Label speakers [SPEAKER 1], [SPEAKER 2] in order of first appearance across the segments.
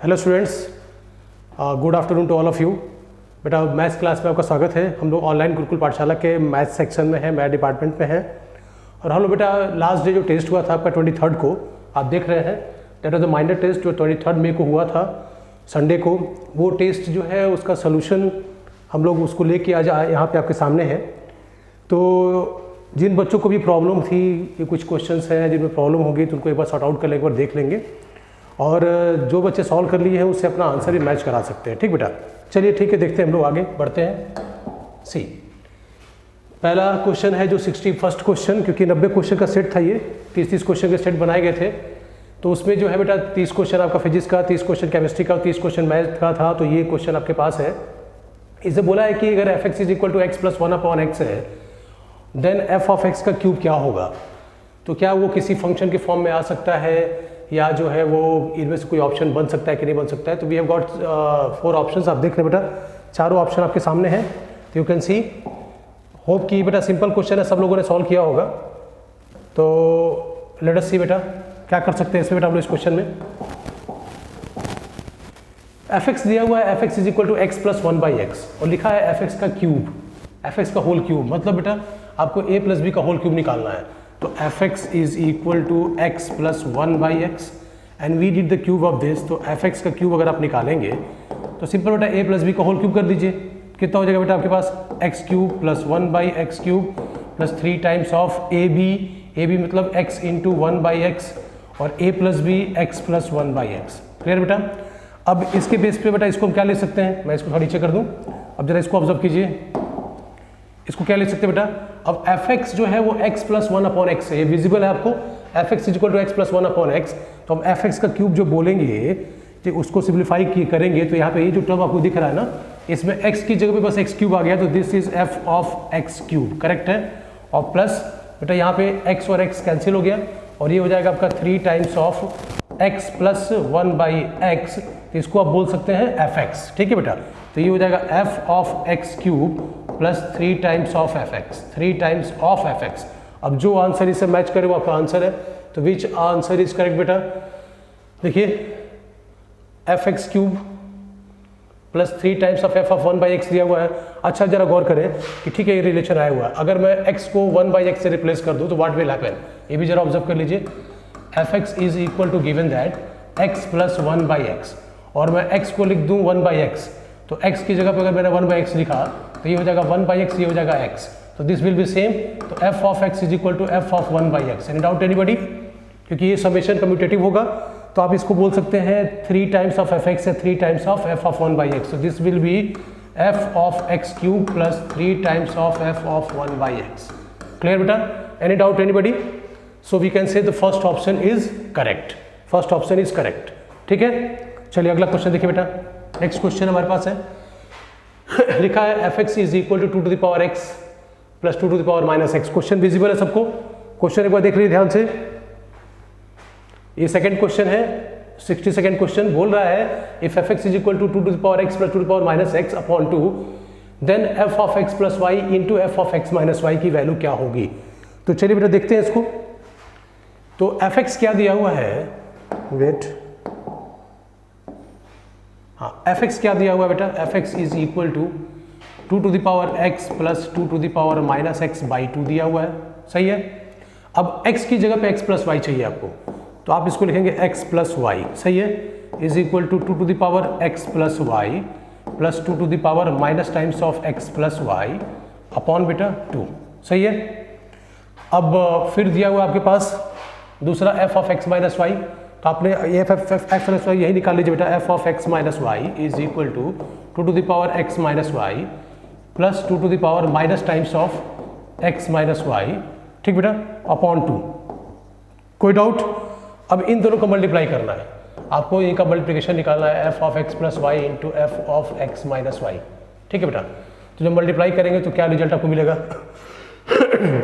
[SPEAKER 1] Hello students, good afternoon to all of you. बेटा maths class में आपका स्वागत है। हम लोग ऑनलाइन गुरुकुल पाठशाला के मैथ्स सेक्शन में हैं, मैथ डिपार्टमेंट में हैं। और हम लोग बेटा लास्ट डे जो टेस्ट हुआ था आपका 23 को आप देख रहे हैं, that was the minor test जो 23 मई को हुआ था संडे को। वो टेस्ट जो है उसका सोल्यूशन हम लोग उसको लेके आज यहाँ पे आपके सामने है। तो जिन बच्चों को भी प्रॉब्लम थी, ये कुछ क्वेश्चंस हैं जिनमें प्रॉब्लम होगी तो उनको एक बार सॉर्ट आउट कर ले, एक बार देख लेंगे। और जो बच्चे सॉल्व कर लिए हैं उससे अपना आंसर भी मैच करा सकते हैं। ठीक बेटा, चलिए ठीक है, देखते हैं, हम लोग आगे बढ़ते हैं। सी पहला क्वेश्चन है जो 61st क्वेश्चन, क्योंकि 90 क्वेश्चन का सेट था, ये 30 क्वेश्चन के सेट बनाए गए थे। तो उसमें जो है बेटा 30 क्वेश्चन आपका फिजिक्स का, 30 क्वेश्चन केमिस्ट्री का और 30 क्वेश्चन मैथ का था। तो ये क्वेश्चन आपके पास है। इसे बोला है कि अगर fx is equal to x plus 1/x है, देन f ऑफ x का क्यूब क्या होगा। तो क्या वो किसी फंक्शन के फॉर्म में आ सकता है, या जो है वो इनमें से कोई ऑप्शन बन सकता है कि नहीं बन सकता है। तो वी हैव गॉट 4 ऑप्शंस। आप देख रहे हैं बेटा, चारों ऑप्शन आपके सामने हैं। तो यू कैन सी, होप कि बेटा सिंपल क्वेश्चन है, सब लोगों ने सॉल्व किया होगा। तो लेट अस सी बेटा क्या कर सकते हैं इसमें। बेटा हम लोग इस क्वेश्चन में fx दिया हुआ है, fx is equal to x plus 1/x और लिखा है fx का क्यूब, fx का होल क्यूब। मतलब बेटा आपको a प्लस b का होल क्यूब निकालना है। तो fx is equal to x plus 1/x and we did the cube of this. तो fx का क्यूब अगर आप निकालेंगे तो सिंपल बेटा a प्लस b का होल क्यूब कर दीजिए। कितना हो जाएगा बेटा आपके पास, x cube plus 1/x cube plus 3 times of ab मतलब x इंटू 1/x और a plus b x plus 1/x। Clear बेटा। अब इसके बेस पे बेटा इसको हम क्या ले सकते हैं, मैं इसको थोड़ा नीचे कर दूं। अब जरा इसको ऑब्जर्व कीजिए, इसको क्या ले सकते हैं बेटा। अब fx जो है वो x प्लस 1/x है, ये विजिबल है आपको। fx is equal to x plus 1/x। तो हम fx का क्यूब जो बोलेंगे तो उसको सिंप्लीफाई करेंगे तो यहाँ पे ये जो टर्म आपको दिख रहा है ना, इसमें x की जगह पे बस x क्यूब आ गया। तो this is f of x cube, correct है। और प्लस बेटा यहाँ पे x और x कैंसिल हो गया और ये हो जाएगा आपका 3 times of x plus 1/x। तो इसको आप बोल सकते हैं fx। ठीक है बेटा। तो ये हो जाएगा f of x cube plus 3 times of fx, 3 times of fx। अब जो आंसर इससे मैच करे वो आपका आंसर है। तो विच आंसर इज करेक्ट बेटा। देखिए fx cube plus 3 times of f of 1/x दिया हुआ है। अच्छा जरा गौर करें कि ठीक है ये रिलेशन आया हुआ है। अगर मैं x को 1/x से रिप्लेस कर दूं तो व्हाट विल हैपन, ये भी जरा ऑब्जर्व कर लीजिए। fx is equal to given that x plus 1/x और मैं x को लिख दूं 1/x। तो x की जगह पर अगर मैंने 1/x लिखा तो ये हो जाएगा 1/x, ये हो जाएगा x। तो दिस विल बी सेम। तो f of x is equal to f of 1/x। Any doubt anybody, क्योंकि ये समेशन कम्यूटेटिव होगा तो आप इसको बोल सकते हैं 3 टाइम्स ऑफ fx है 3 times of f of 1/x। तो this will be f of x cube plus 3 times of f of 1/x। Clear बेटा, any doubt anybody. So we can say the first option is correct, first option is correct. ठीक है, चलिए अगला question देखिए बेटा। Next question हमारे पास है, लिखा है fx is equal to 2 to the power x plus 2 to the power minus x। Question visible है सबको, क्वेश्चन एक बार देख लीजिए ध्यान से। ये सेकंड क्वेश्चन है, 62nd क्वेश्चन बोल रहा है if fx is equal to 2 to the power x plus 2 to the power minus x upon 2 then f of x plus y into f of x minus y की value क्या होगी। तो चलिए बेटा देखते हैं इसको। तो fx क्या दिया हुआ है, वेट, हाँ fx क्या दिया हुआ है बेटा, fx is equal to 2 to the power x plus 2 to the power minus x by 2 दिया हुआ है, सही है। अब x की जगह पे x प्लस वाई चाहिए आपको, तो आप इसको लिखेंगे x प्लस वाई, सही है, is equal to 2 to the power x plus y plus 2 to the power minus times of x plus y upon बेटा 2, सही है। अब फिर दिया हुआ आपके पास दूसरा f of x minus y, तो आपने f माइनस वाई यही निकाल लीजिए बेटा। f of x minus y is equal to 2 to the power x minus y plus 2 to the power minus times of x minus y, ठीक बेटा, upon 2। कोई doubt. अब इन दोनों को मल्टीप्लाई करना है आपको, इनका मल्टीप्लिकेशन निकालना है f of x plus y into f of x minus y, ठीक है बेटा। तो जब मल्टीप्लाई करेंगे तो क्या रिजल्ट आपको मिलेगा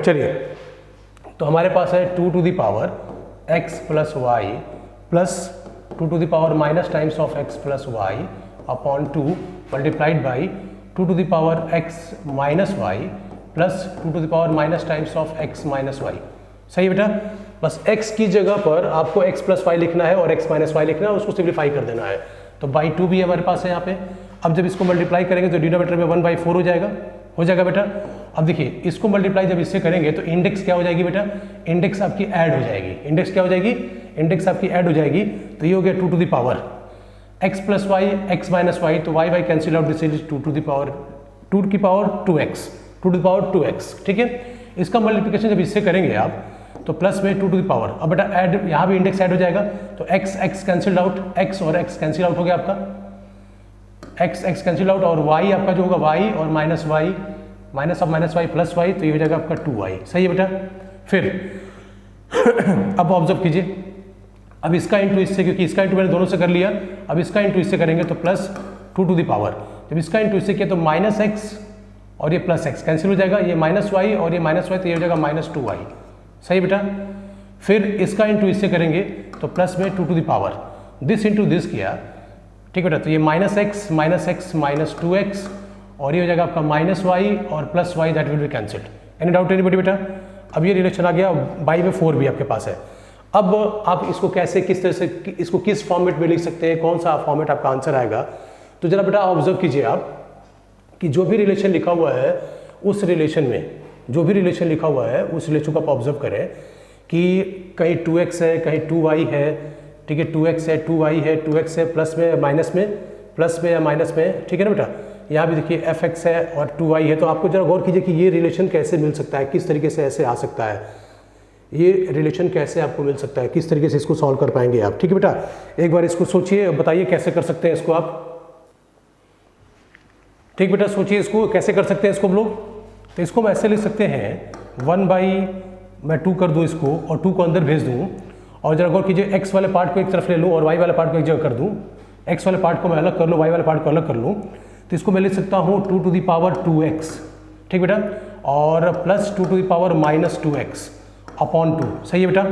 [SPEAKER 1] चलिए, तो हमारे पास है 2 to the power x plus y plus 2 to the power minus times of x plus y upon 2 multiplied by 2 to the power x minus y plus 2 to the power minus times of x minus y, सही बेटा। बस x की जगह पर आपको x plus Y लिखना है और x माइनस वाई लिखना है, उसको सिंप्लीफाई कर देना है। तो बाई 2 भी हमारे पास है यहाँ पे। अब जब इसको मल्टीप्लाई करेंगे तो डिनोमिनेटर में 1/4 हो जाएगा बेटा। अब देखिए इसको मल्टीप्लाई जब इससे करेंगे तो इंडेक्स क्या हो जाएगी बेटा, इंडेक्स आपकी ऐड हो जाएगी। इंडेक्स क्या हो जाएगी, इंडेक्स आपकी ऐड हो जाएगी। तो ये हो गया 2 to the power x plus y x minus y, तो y cancel out, this is 2 to the power 2x 2 to the power 2x। ठीक है, इसका मल्टीप्लिकेशन जब इससे करेंगे आप तो प्लस में 2 टू द पावर, अब बेटा ऐड यहाँ भी इंडेक्स ऐड हो जाएगा तो x कैंसिल आउट, x और x कैंसिल आउट हो गया आपका, x कैंसिल आउट, और y आपका जो होगा y और minus y, minus of minus y plus y, तो ये हो जाएगा आपका 2y। सही है बेटा। फिर अब ऑब्जर्व कीजिए, अब इसका इंटू इससे, क्योंकि इसका इंटू मैंने दोनों से कर लिया, अब इसका इंटू इससे करेंगे तो प्लस 2 टू द पावर, जब इसका इंटू इससे किया तो माइनस x और ये प्लस x कैंसिल हो जाएगा, ये माइनस वाई और ये माइनस वाई, तो ये हो जाएगा माइनस 2y। सही बेटा। फिर इसका इंटू इससे करेंगे तो प्लस में 2 to the power, this into this किया, ठीक बेटा, तो ये माइनस x माइनस 2x और ये हो जाएगा आपका माइनस वाई और plus y, that will be cancelled. Any doubt anybody बेटा। अब ये रिलेशन आ गया, बाई में 4 भी आपके पास है। अब आप इसको कैसे, किस तरह से, इसको किस फॉर्मेट में लिख सकते हैं, कौन सा फॉर्मेट आपका आंसर आएगा, तो जरा बेटा ऑब्जर्व कीजिए आप कि जो भी रिलेशन लिखा हुआ है उस रिलेशन में, जो भी रिलेशन लिखा हुआ है उस रिलेशन को आप ऑब्जर्व करें कि कहीं 2x है, कहीं 2y है, ठीक है, 2x है, 2y है, 2x है, प्लस में माइनस में, प्लस में या माइनस में, ठीक है ना बेटा। यहाँ भी देखिए fx है और 2y है, तो आपको जरा गौर कीजिए कि ये रिलेशन कैसे मिल सकता है, किस तरीके से ऐसे आ सकता है, ये रिलेशन कैसे आपको मिल सकता है, किस तरीके से इसको सॉल्व कर पाएंगे आप। ठीक है बेटा, एक बार इसको सोचिए, बताइए कैसे कर सकते हैं इसको आप। ठीक बेटा, सोचिए इसको कैसे कर सकते हैं इसको हम लोग। तो इसको हम ऐसे लिख सकते हैं 1 मैं 2 कर दूँ इसको और 2 को अंदर भेज दूँ, और जरा गौर कीजिए x वाले पार्ट को एक तरफ ले लूँ और y वाले पार्ट को एक जगह कर दूँ, x वाले पार्ट को मैं अलग कर लूँ, y वाले पार्ट को अलग कर लूँ, तो इसको मैं लिख सकता हूँ 2 टू द पावर 2x, ठीक बेटा, और plus 2 to the power minus 2x upon 2। सही है बेटा।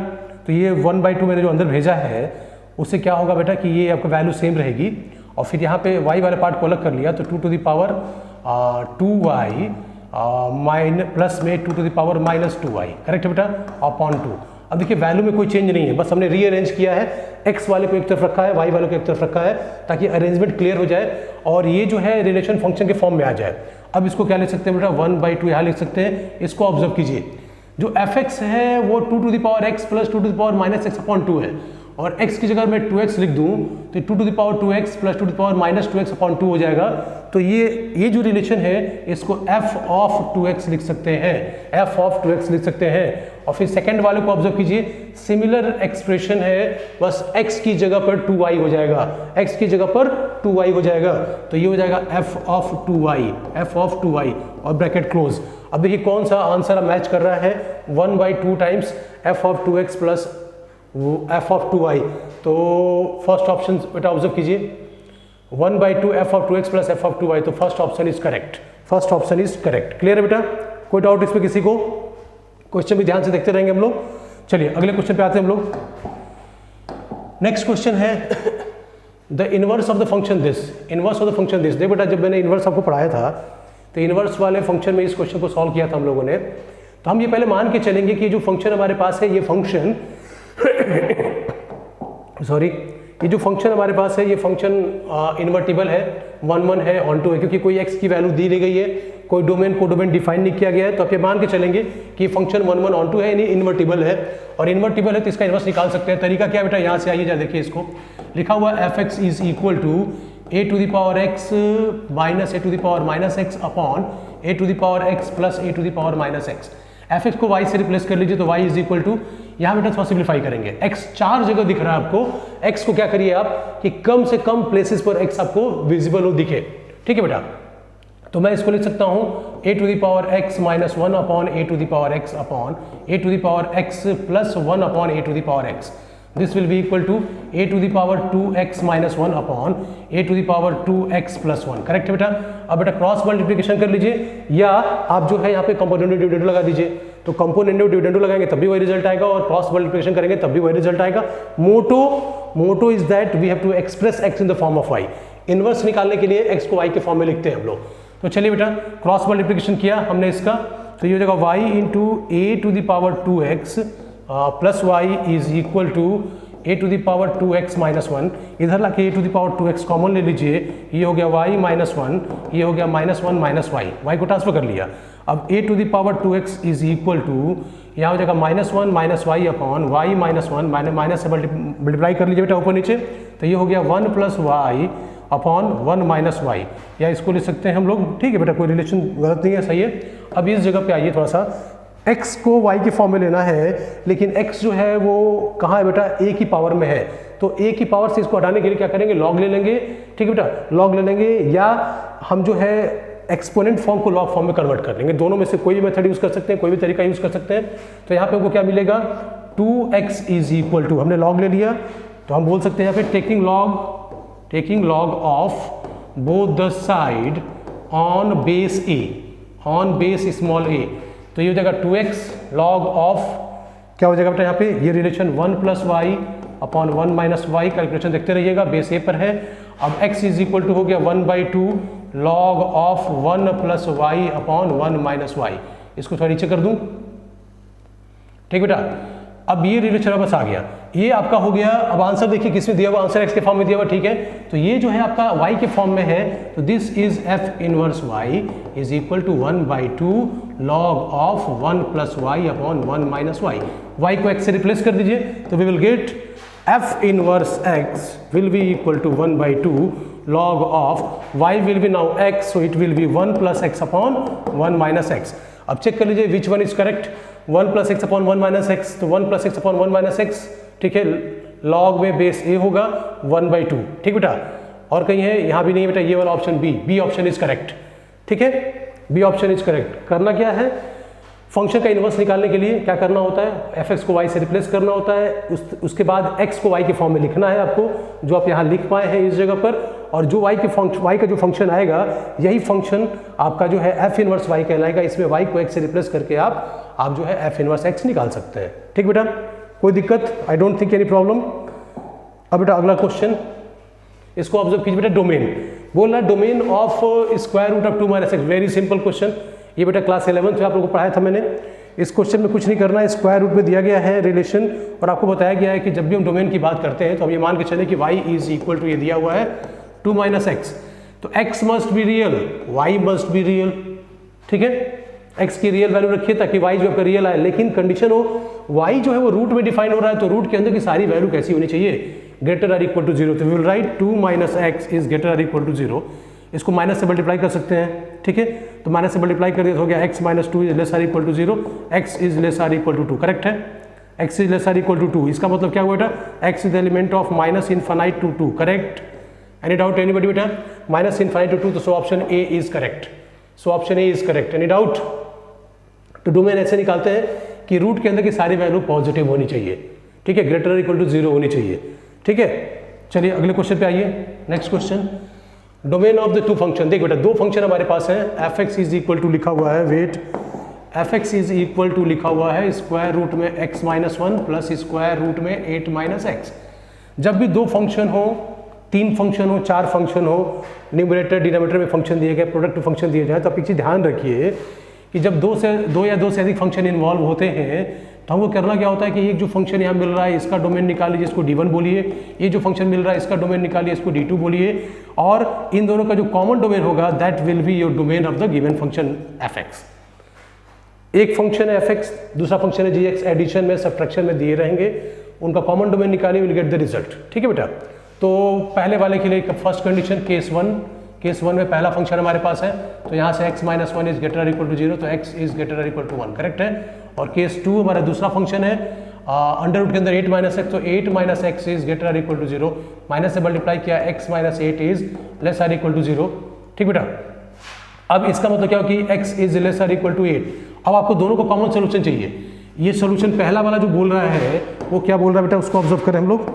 [SPEAKER 1] तो ये 1/2 मैंने जो अंदर भेजा है उससे क्या होगा बेटा कि ये आपका वैल्यू सेम रहेगी, और फिर यहाँ पे y वाले पार्ट को अलग कर लिया तो 2 to the power 2y plus में 2 to the power minus 2y, correct है बेटा, अपॉन 2। अब देखिए वैल्यू में कोई चेंज नहीं है, बस हमने रीअरेंज किया है, x वाले को एक तरफ रखा है, y वाले को एक तरफ रखा है, ताकि अरेंजमेंट क्लियर हो जाए और ये जो है रिलेशन फंक्शन के फॉर्म में आ जाए। अब इसको क्या लिख सकते हैं बेटा, 1/2 यहाँ लिख सकते हैं। इसको ऑब्जर्व कीजिए, जो fx है वो 2 to the power x plus 2 to the power minus x upon 2 है, और x की जगह मैं 2x लिख दूं तो 2 to the power 2x plus 2 to the power minus 2x upon 2 हो जाएगा। तो ये जो रिलेशन है इसको f ऑफ 2x लिख सकते हैं, f ऑफ 2x लिख सकते हैं। और फिर सेकंड वाले को ऑब्जर्व कीजिए, सिमिलर एक्सप्रेशन है, बस x की जगह पर 2y हो जाएगा, x की जगह पर 2y हो जाएगा, तो ये हो जाएगा f ऑफ 2y और ब्रैकेट क्लोज। अब देखिए कौन सा आंसर मैच कर रहा है, 1/2 times f of 2x plus f of 2y। तो फर्स्ट ऑप्शन बेटा ऑब्जर्व कीजिए, 1/2 f of 2x plus f of 2y, तो first option is correct, first option is correct. Clear है बेटा, कोई डाउट इसमें किसी को? क्वेश्चन भी ध्यान से देखते रहेंगे हम लोग। चलिए अगले क्वेश्चन पे आते हैं हम लोग। नेक्स्ट क्वेश्चन है the inverse of the function this, inverse of the function this. देखो बेटा, जब मैंने इनवर्स आपको पढ़ाया था तो इनवर्स वाले फंक्शन में इस क्वेश्चन को सॉल्व किया था हम लोगों ने। तो हम ये पहले मान के चलेंगे कि जो फंक्शन हमारे पास है, ये फंक्शन सॉरी, ये जो फंक्शन हमारे पास है ये फंक्शन इन्वर्टिबल है, 1 1 है, ऑन 2 है, क्योंकि कोई x की वैल्यू दी नहीं गई है, कोई डोमेन को डोमेन डिफाइन नहीं किया गया है। तो आप ये मान के चलेंगे कि फंक्शन 1 1 ऑन 2 है, यानी इन्वर्टिबल है, और इन्वर्टिबल है तो इसका इन्वर्स निकाल सकते हैं। तरीका क्या बेटा, यहाँ से आइए जा देखिए, इसको लिखा हुआ f(x) is equal to a to the power x minus a to the power minus x upon a to the power x plus a to the power minus x। fx को y से replace कर लीजिए तो y is equal to, यहाँ बेटा थोड़ा simplify करेंगे, x 4 जगह दिख रहा है आपको, x को क्या करिए आप कि कम से कम प्लेसेस पर x आपको विजिबल हो, दिखे। ठीक है बेटा, तो मैं इसको लिख सकता हूँ a to the power x minus 1 upon a to the power x upon a to the power x plus 1 upon a to the power x। This will be equal to a to the power 2x minus 1 upon a to the power 2x plus 1। Correct है बेटा। अब बेटा cross multiplication कर लीजिए, या आप जो है यहाँ पे कंपोनेंट डिविडेंड लगा दीजिए, तो कंपोनेंट डिविडेंड लगाएंगे तब भी वही रिजल्ट आएगा, और क्रॉस मल्टीप्लिकेशन करेंगे तब भी वही रिजल्ट आएगा। Motto is that we have to express x in the form of y। Inverse निकालने के लिए x को y के फॉर्म में लिखते हैं हम लोग। तो चलिए बेटा, क्रॉस मल्टीप्लिकेशन किया हमने इसका, तो ये हो जाएगा y into a to the power 2x plus y is equal to a to the power 2x minus 1, इधर ला के a to the power 2x common ले लीजिए, ये हो गया y माइनस 1, ये हो गया माइनस 1 माइनस y को ट्रांसफर कर लिया। अब a to the power 2x is equal to, यहाँ हो जाएगा minus 1 minus y upon y minus 1, minus से मल्टीप्लाई कर लीजिए बेटा ऊपर नीचे, तो ये हो गया 1 plus y upon 1 minus y, या इसको लिख सकते हैं हम लोग, ठीक है बेटा, कोई रिलेशन गलत नहीं है, सही है। अब इस जगह पे आइए, थोड़ा सा x को y के फॉर्म में लेना है, लेकिन x जो है वो कहाँ है बेटा, a की पावर में है, तो a की पावर से इसको हटाने के लिए क्या करेंगे, लॉग ले लेंगे, ठीक है बेटा, लॉग ले लेंगे, या हम जो है एक्सपोनेंट फॉर्म को लॉग फॉर्म में कन्वर्ट कर लेंगे, दोनों में से कोई भी मेथड यूज कर सकते हैं, कोई भी तरीका यूज कर सकते हैं। तो यहाँ पे हमको क्या मिलेगा, 2x इज इक्वल टू, हमने लॉग ले लिया तो हम बोल सकते हैं यहाँ पे taking log of both the side on base a, on base small a, तो ये हो जाएगा 2x लॉग ऑफ, क्या हो जाएगा बेटा यहाँ पे, ये relation 1 plus y upon 1 minus y, calculation देखते रहिएगा, बेस a पर है। अब x इज इक्वल टू हो गया 1/2 log of 1 plus y upon 1 minus y, इसको थोड़ा नीचे कर दूं, ठीक बेटा। अब ये रिलेशन बस आ गया, ये आपका हो गया। अब आंसर देखिए किसमें दिया हुआ, आंसर x के फॉर्म में दिया हुआ, ठीक है। तो ये जो है आपका y के फॉर्म में है, तो this is f inverse y is equal to 1/2 log of 1 plus y upon 1 minus y. y को x से रिप्लेस कर दीजिए, तो we will get f inverse x will be equal to 1/2 log of y will be now x, so it will be 1 plus x upon 1 minus x। अब check कर लीजिए which one is correct, 1 plus x upon 1 minus x, तो 1 plus x upon 1 minus x, ठीक है, log में base a होगा 1/2, ठीक बेटा, और कहीं है, यहाँ भी नहीं है बेटा, ये वाला option B option is correct, ठीक है, बी ऑप्शन इज करेक्ट। करना क्या है, फंक्शन का इनवर्स निकालने के लिए क्या करना होता है, fx को y से रिप्लेस करना होता है, उसके बाद x को y के फॉर्म में लिखना है आपको, जो आप यहाँ लिख पाए हैं इस जगह पर, और जो y का जो फंक्शन आएगा, यही फंक्शन आपका जो है f इनवर्स y कहलाएगा। इसमें y को x से रिप्लेस करके आप जो है f इनवर्स x निकाल सकते हैं, ठीक बेटा, कोई दिक्कत, I don't think any problem. अब बेटा अगला क्वेश्चन, इसको ऑब्जर्व कीजिए बेटा, डोमेन बोल रहा है, domain of square root of 2 minus x, very simple question, ये बेटा क्लास 11 में आप लोगों को पढ़ाया था मैंने। इस क्वेश्चन में कुछ नहीं करना है, स्क्वायर रूट में दिया गया है रिलेशन, और आपको बताया गया है कि जब भी हम डोमेन की बात करते हैं तो हम ये मान के चले कि y इज इक्वल टू, ये दिया हुआ है 2 माइनस एक्स, तो x must be real, y must be real, ठीक है, x की रियल वैल्यू रखिए ताकि y जो आपका रियल आए, लेकिन कंडीशन हो y जो है वो रूट में डिफाइन हो रहा है, तो रूट के अंदर की सारी वैल्यू कैसी होनी चाहिए, ग्रेटर आर इक्वल टू 0, तो we will write 2 minus x is greater or equal to 0, इसको माइनस से मल्टीप्लाई कर सकते हैं, ठीक है, तो माइनस से मल्टीप्लाई कर दिया तो हो गया x minus 2 is less or equal to 0, x is less or equal to 2, correct है, x is less or equal to 2, इसका मतलब क्या हुआ बेटा, x is element of minus infinite to 2, correct, any doubt anybody बेटा, minus infinite to 2, तो so option A is correct, so option A is correct, any doubt. तो डोमेन ऐसे निकालते हैं कि रूट के अंदर की सारी वैल्यू पॉजिटिव होनी चाहिए, ठीक है, ग्रेटर इक्वल टू 0 होनी चाहिए, ठीक है। चलिए अगले क्वेश्चन पे आइए, next question, domain of the two function. देख बेटा, दो फंक्शन हमारे पास है, f x is equal to लिखा हुआ है, wait, f x is equal to लिखा हुआ है स्क्वायर रूट में x minus 1 plus square root में 8 माइनस एक्स। जब भी दो फंक्शन हो, तीन फंक्शन हो, चार फंक्शन हो, न्यूमरेटर डिनोमिनेटर में फंक्शन दिए गए, प्रोडक्ट फंक्शन दिए जाए, तो आप एक चीज़ ध्यान रखिए कि जब दो या दो से अधिक फंक्शन इन्वॉल्व होते हैं तो हमको करना क्या होता है कि एक जो फंक्शन यहाँ मिल रहा है इसका डोमेन निकालिए, इसको d1 बोलिए, ये जो फंक्शन मिल रहा है इसका डोमेन निकालिए, इसको d2 बोलिए, और इन दोनों का जो कॉमन डोमेन होगा that will be your domain of the given function fx। एक फंक्शन है fx, दूसरा फंक्शन है gx, एडिशन में सब्ट्रैक्शन में दिए रहेंगे, उनका कॉमन डोमेन निकालिए, विल गेट द रिजल्ट, ठीक है बेटा। तो पहले वाले के लिए फर्स्ट कंडीशन केस वन में पहला फंक्शन हमारे पास है, तो यहाँ से x minus 1 is greater equal to 0, तो x is greater equal to 1, correct है। और केस 2 हमारा दूसरा फंक्शन है अंडर रूट के अंदर 8 माइनस एक्स, तो 8 minus x is greater equal to 0, minus से मल्टीप्लाई किया x minus 8 is less or equal to 0, ठीक बेटा। अब इसका मतलब क्या हो कि x is less or equal to 8। अब आपको दोनों को कॉमन सोल्यूशन चाहिए। ये सोल्यूशन पहला वाला जो बोल रहा है वो क्या बोल रहा है बेटा, उसको ऑब्जर्व करें हम लोग।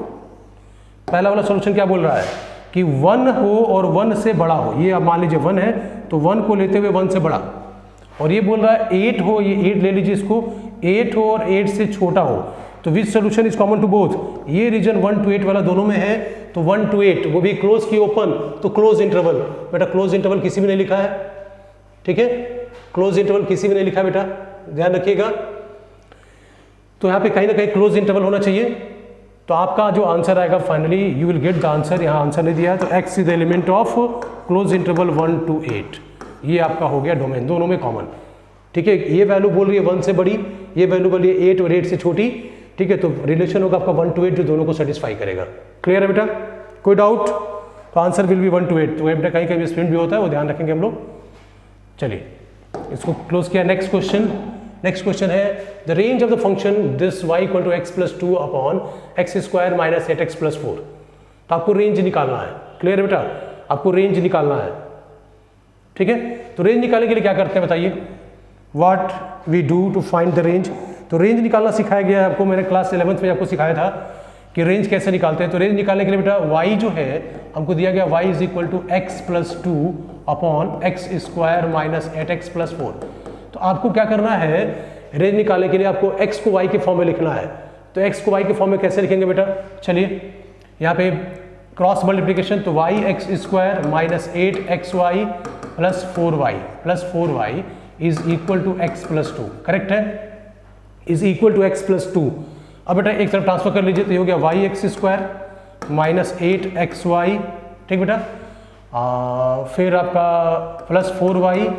[SPEAKER 1] पहला वाला सोल्यूशन क्या बोल रहा है कि 1 हो और 1 से बड़ा हो, ये अब मान लीजिए 1 है तो 1 को लेते हुए 1 से बड़ा, और ये बोल रहा है 8 हो, ये 8 ले लीजिए इसको, 8 हो और 8 से छोटा हो, तो which solution is common to both. ये रीजन 1 to 8 वाला दोनों में है, तो 1 to 8 वो भी क्लोज की ओपन, तो क्लोज इंटरवल, बेटा क्लोज इंटरवल किसी भी नहीं लिखा है, ठीक है, क्लोज इंटरवल किसी भी नहीं लिखा बेटा, ध्यान रखिएगा। तो यहाँ पे कहीं ना कहीं क्लोज इंटरवल होना चाहिए, तो आपका जो आंसर आएगा finally you will get the answer, यहाँ आंसर नहीं दिया है तो x is the element of close interval 1 to 8, ये आपका हो गया डोमेन, दोनों में कॉमन। ठीक है, ये वैल्यू बोल रही है 1 से बड़ी, ये वैल्यू बोल रही है 8 और 8 से छोटी। ठीक है, तो रिलेशन होगा आपका 1 to 8 जो दोनों को सेटिस्फाई करेगा। क्लियर है बेटा, कोई डाउट? तो आंसर विल बी 1 to 8। तो बेटा कहीं कहीं स्प्रिंट भी होता है, वो ध्यान रखेंगे हम लोग। चलिए इसको क्लोज किया। नेक्स्ट क्वेश्चन है the range of the function this y equal to x plus 2 upon x square minus 8x plus 4। तो आपको रेंज निकालना है। क्लियर है बेटा, आपको रेंज निकालना है। ठीक है, तो रेंज निकालने के लिए क्या करते हैं बताइए, what we do to find the range. तो रेंज निकालना सिखाया गया है आपको, मैंने क्लास 11th में आपको सिखाया था कि रेंज कैसे निकालते हैं। तो रेंज निकालने के लिए बेटा y जो है हमको दिया गया y is equal to x plus 2 upon x square minus 8x plus 4। तो आपको क्या करना है, रेंज निकालने के लिए आपको x को y के फॉर्म में लिखना है। तो x को y के फॉर्म में कैसे लिखेंगे बेटा, चलिए यहाँ पे क्रॉस मल्टीप्लीकेशन, तो y x square minus 8xy plus 4y is equal to x plus 2। Correct है, is equal to x plus 2। अब बेटा एक तरफ ट्रांसफर कर लीजिए, तो ये हो गया y x square minus 8xy। ठीक बेटा, फिर आपका plus 4y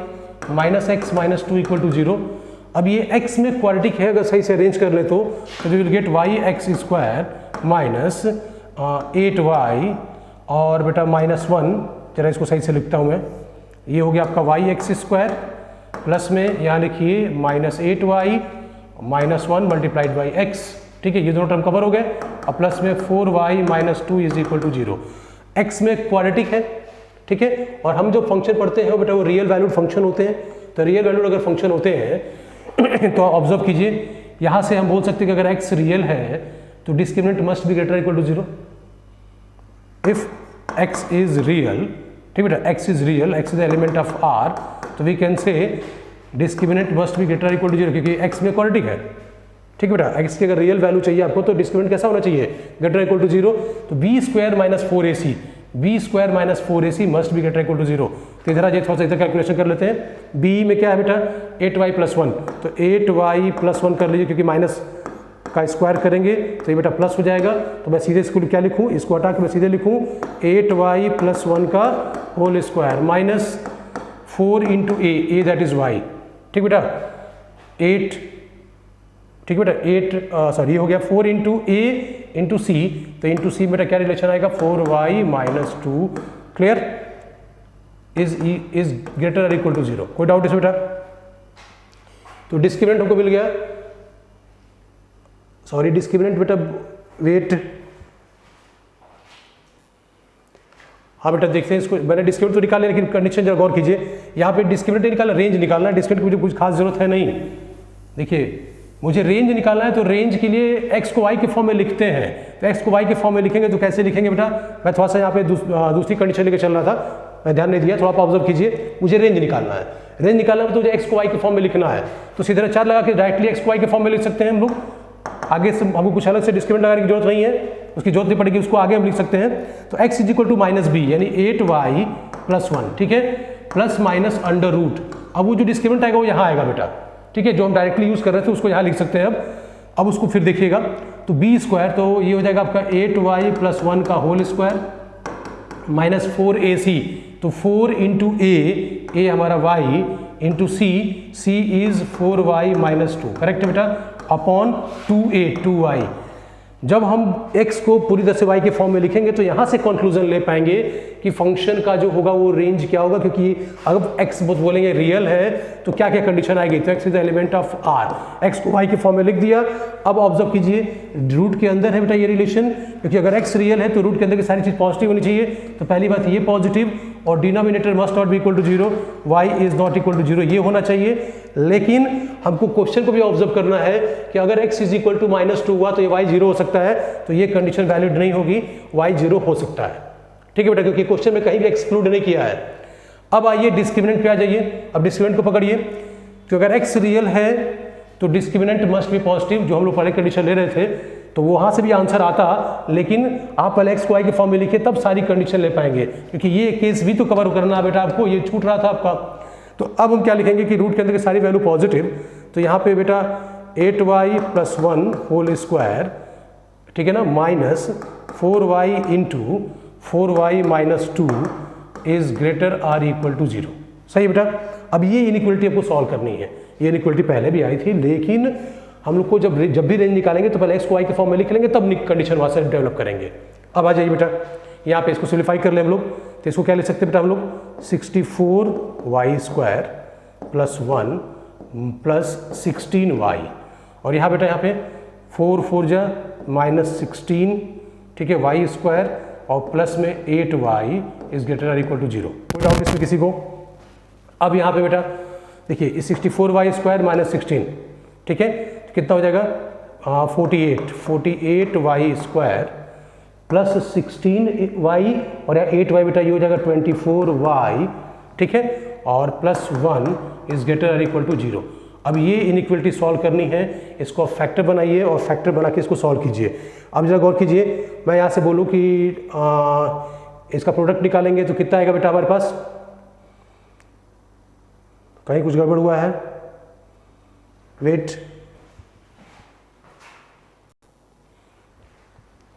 [SPEAKER 1] minus x minus 2 equal to 0। अब ये x में क्वाड्रेटिक है, अगर सही से अरेंज कर ले तो we will get y x square minus 8y और बेटा माइनस 1, जरा इसको सही से लिखता हूँ मैं, ये हो गया आपका y एक्स स्क्वायर प्लस में यहाँ लिखिए minus 8y minus 1 multiplied by x। ठीक है, ये दोनों टर्म कवर हो गए। अब प्लस में 4y minus 2 is equal to 0। x में क्वाड्रेटिक है। ठीक है, और हम जो फंक्शन पढ़ते हैं बेटा वो रियल वैल्यूड फंक्शन होते हैं। तो रियल वैल्यूड अगर फंक्शन होते हैं तो ऑब्जर्व कीजिए, यहाँ से हम बोल सकते हैं कि अगर x रियल है तो discriminant must be greater equal to 0। If x is real, ठीक बेटा, x is real, x is the element of R, तो we can say discriminant must be greater equal to 0, क्योंकि x में quadratic है। ठीक बेटा, x की अगर रियल वैल्यू चाहिए आपको तो डिस्क्रिमिनेंट कैसा होना चाहिए, ग्रेटर इक्वल टू 0। तो b square minus 4ac, b square minus 4ac must be greater equal to 0। तो इधर आइए थोड़ा सा इधर कैलकुलेशन कर लेते हैं। b में क्या है बेटा 8y प्लस 1, तो 8y प्लस 1 कर लीजिए, क्योंकि माइनस का स्क्वायर करेंगे तो ये बेटा प्लस हो जाएगा। तो मैं सीधे इसको क्या लिखूँ, इसको हटा के मैं सीधे लिखूँ 8y प्लस 1 का whole square minus 4 into a that is y। ठीक बेटा 8, ठीक बेटा 8 सॉरी ये हो गया 4 इंटू ए इंटू सी, तो इंटू सी बेटा क्या रिलेशन आएगा 4y minus 2। Clear, is greater और इक्वल टू 0। कोई डाउट इसमें बेटा? तो डिस्क्रिमिनेंट हमको मिल गया, सॉरी डिस्क्रिमिनेंट बेटा वेट, हाँ बेटा देखते हैं इसको, मैंने डिस्क्रिमिनेंट तो निकाले लेकिन कंडीशन जरा गौर कीजिए, यहाँ पे डिस्क्रिमिनेंट नहीं निकालना, रेंज निकालना है। डिस्क्रिमिनेंट की मुझे कुछ खास जरूरत है नहीं। देखिए मुझे रेंज निकालना है, तो रेंज के लिए x को y के फॉर्म में लिखते हैं। तो x को y के फॉर्म में लिखेंगे तो कैसे लिखेंगे बेटा, मैं थोड़ा सा यहाँ पे दूसरी कंडीशन लेकर चल रहा था, मैं ध्यान नहीं दिया, थोड़ा आप ऑब्जर्व कीजिए। मुझे रेंज निकालना है, रेंज निकालना है तो मुझे x को y के फॉर्म में लिखना है। तो सीधे 4 लगा के डायरेक्टली x को y के फॉर्म में लिख सकते हैं हम लोग। आगे से हमको कुछ अलग से डिस्क्रिमिनेंट लगाने की जरूरत नहीं है, उसकी जरूरत नहीं पड़ेगी, उसको आगे हम लिख सकते हैं। तो x is equal to minus b, यानी 8y प्लस 1, ठीक है, प्लस माइनस अंडर रूट। अब वो जो डिस्क्रिमिनेंट आएगा वो यहाँ आएगा बेटा, ठीक है, जो हम डायरेक्टली यूज कर रहे थे उसको यहाँ लिख सकते हैं। अब उसको फिर देखिएगा, तो बी स्क्वायर, तो ये हो जाएगा आपका 8y प्लस 1 का होल स्क्वायर माइनस 4ac, तो 4 इंटू ए हमारा y into c is 4y minus 2। Correct है बेटा, अपॉन 2y। जब हम x को पूरी तरह से y के फॉर्म में लिखेंगे तो यहाँ से कंक्लूजन ले पाएंगे कि फंक्शन का जो होगा वो रेंज क्या होगा, क्योंकि अगर x बोलेंगे रियल है तो क्या क्या कंडीशन आएगी, तो x is the element of r, x को y के फॉर्म में लिख दिया। अब ऑब्जर्व कीजिए, रूट के अंदर है बेटा ये रिलेशन, क्योंकि अगर x रियल है तो रूट के अंदर की सारी चीज पॉजिटिव होनी चाहिए। तो पहली बात ये पॉजिटिव, और denominator must not be equal to 0, y is not equal to 0, ये होना चाहिए। लेकिन हमको क्वेश्चन को भी ऑब्जर्व करना है कि अगर x is equal to minus 2 हुआ तो ये y 0 हो सकता है, तो ये कंडीशन वैलिड नहीं होगी, y 0 हो सकता है। ठीक है बेटा, क्योंकि क्वेश्चन में कहीं भी एक्सक्लूड नहीं किया है। अब आइए डिस्क्रिमिनेंट पे आ जाइए। अब डिस्क्रिमिनेंट को पकड़िए, कि अगर x रियल है तो डिस्क्रिमिनेंट मस्ट बी पॉजिटिव, जो हम लोग पहले कंडीशन ले रहे थे, तो वहां से भी आंसर आता, लेकिन आप पहले x को y के फॉर्म में लिखे तब सारी कंडीशन ले पाएंगे, क्योंकि ये केस भी तो कवर करना है बेटा आपको, ये छूट रहा था आपका। तो अब हम क्या लिखेंगे कि रूट के अंदर की सारी वैल्यू पॉजिटिव, तो यहाँ पे बेटा 8y प्लस 1 होल स्क्वायर, ठीक है ना, minus 4y into 4y minus 2 is greater or equal to 0। सही है बेटा। अब ये इनइक्वलिटी आपको सॉल्व करनी है। ये इनइक्वलिटी पहले भी आई थी, लेकिन हम लोग को जब भी रेंज निकालेंगे तो पहले एक्स को वाई के फॉर्म में लिख लेंगे, तब कंडीशन वहाँ से डेवलप करेंगे। अब आ जाइए बेटा, यहाँ पे इसको सिम्प्लीफाई कर ले हम लोग, तो इसको क्या लिख सकते हैं बेटा हम लोग, 64y² प्लस 1 प्लस 16y, और यहाँ बेटा यहाँ पे 4 4 जा माइनस 16, ठीक है, y² और प्लस में 8y is greater or equal to 0। कोई डाउट इसमें किसी को? अब यहाँ पे बेटा देखिए, 64y² माइनस 16, ठीक है, कितना हो जाएगा 48y² प्लस 16y, और यहाँ 8y बेटा ये हो जाएगा 24y, ठीक है, और plus 1 is greater or equal to 0। अब ये इनइक्वलिटी सॉल्व करनी है, इसको फैक्टर बनाइए और फैक्टर बना के इसको सॉल्व कीजिए। अब जरा गौर कीजिए, मैं यहाँ से बोलूँ कि इसका प्रोडक्ट निकालेंगे तो कितना आएगा बेटा हमारे पास, कहीं कुछ गड़बड़ हुआ है, वेट,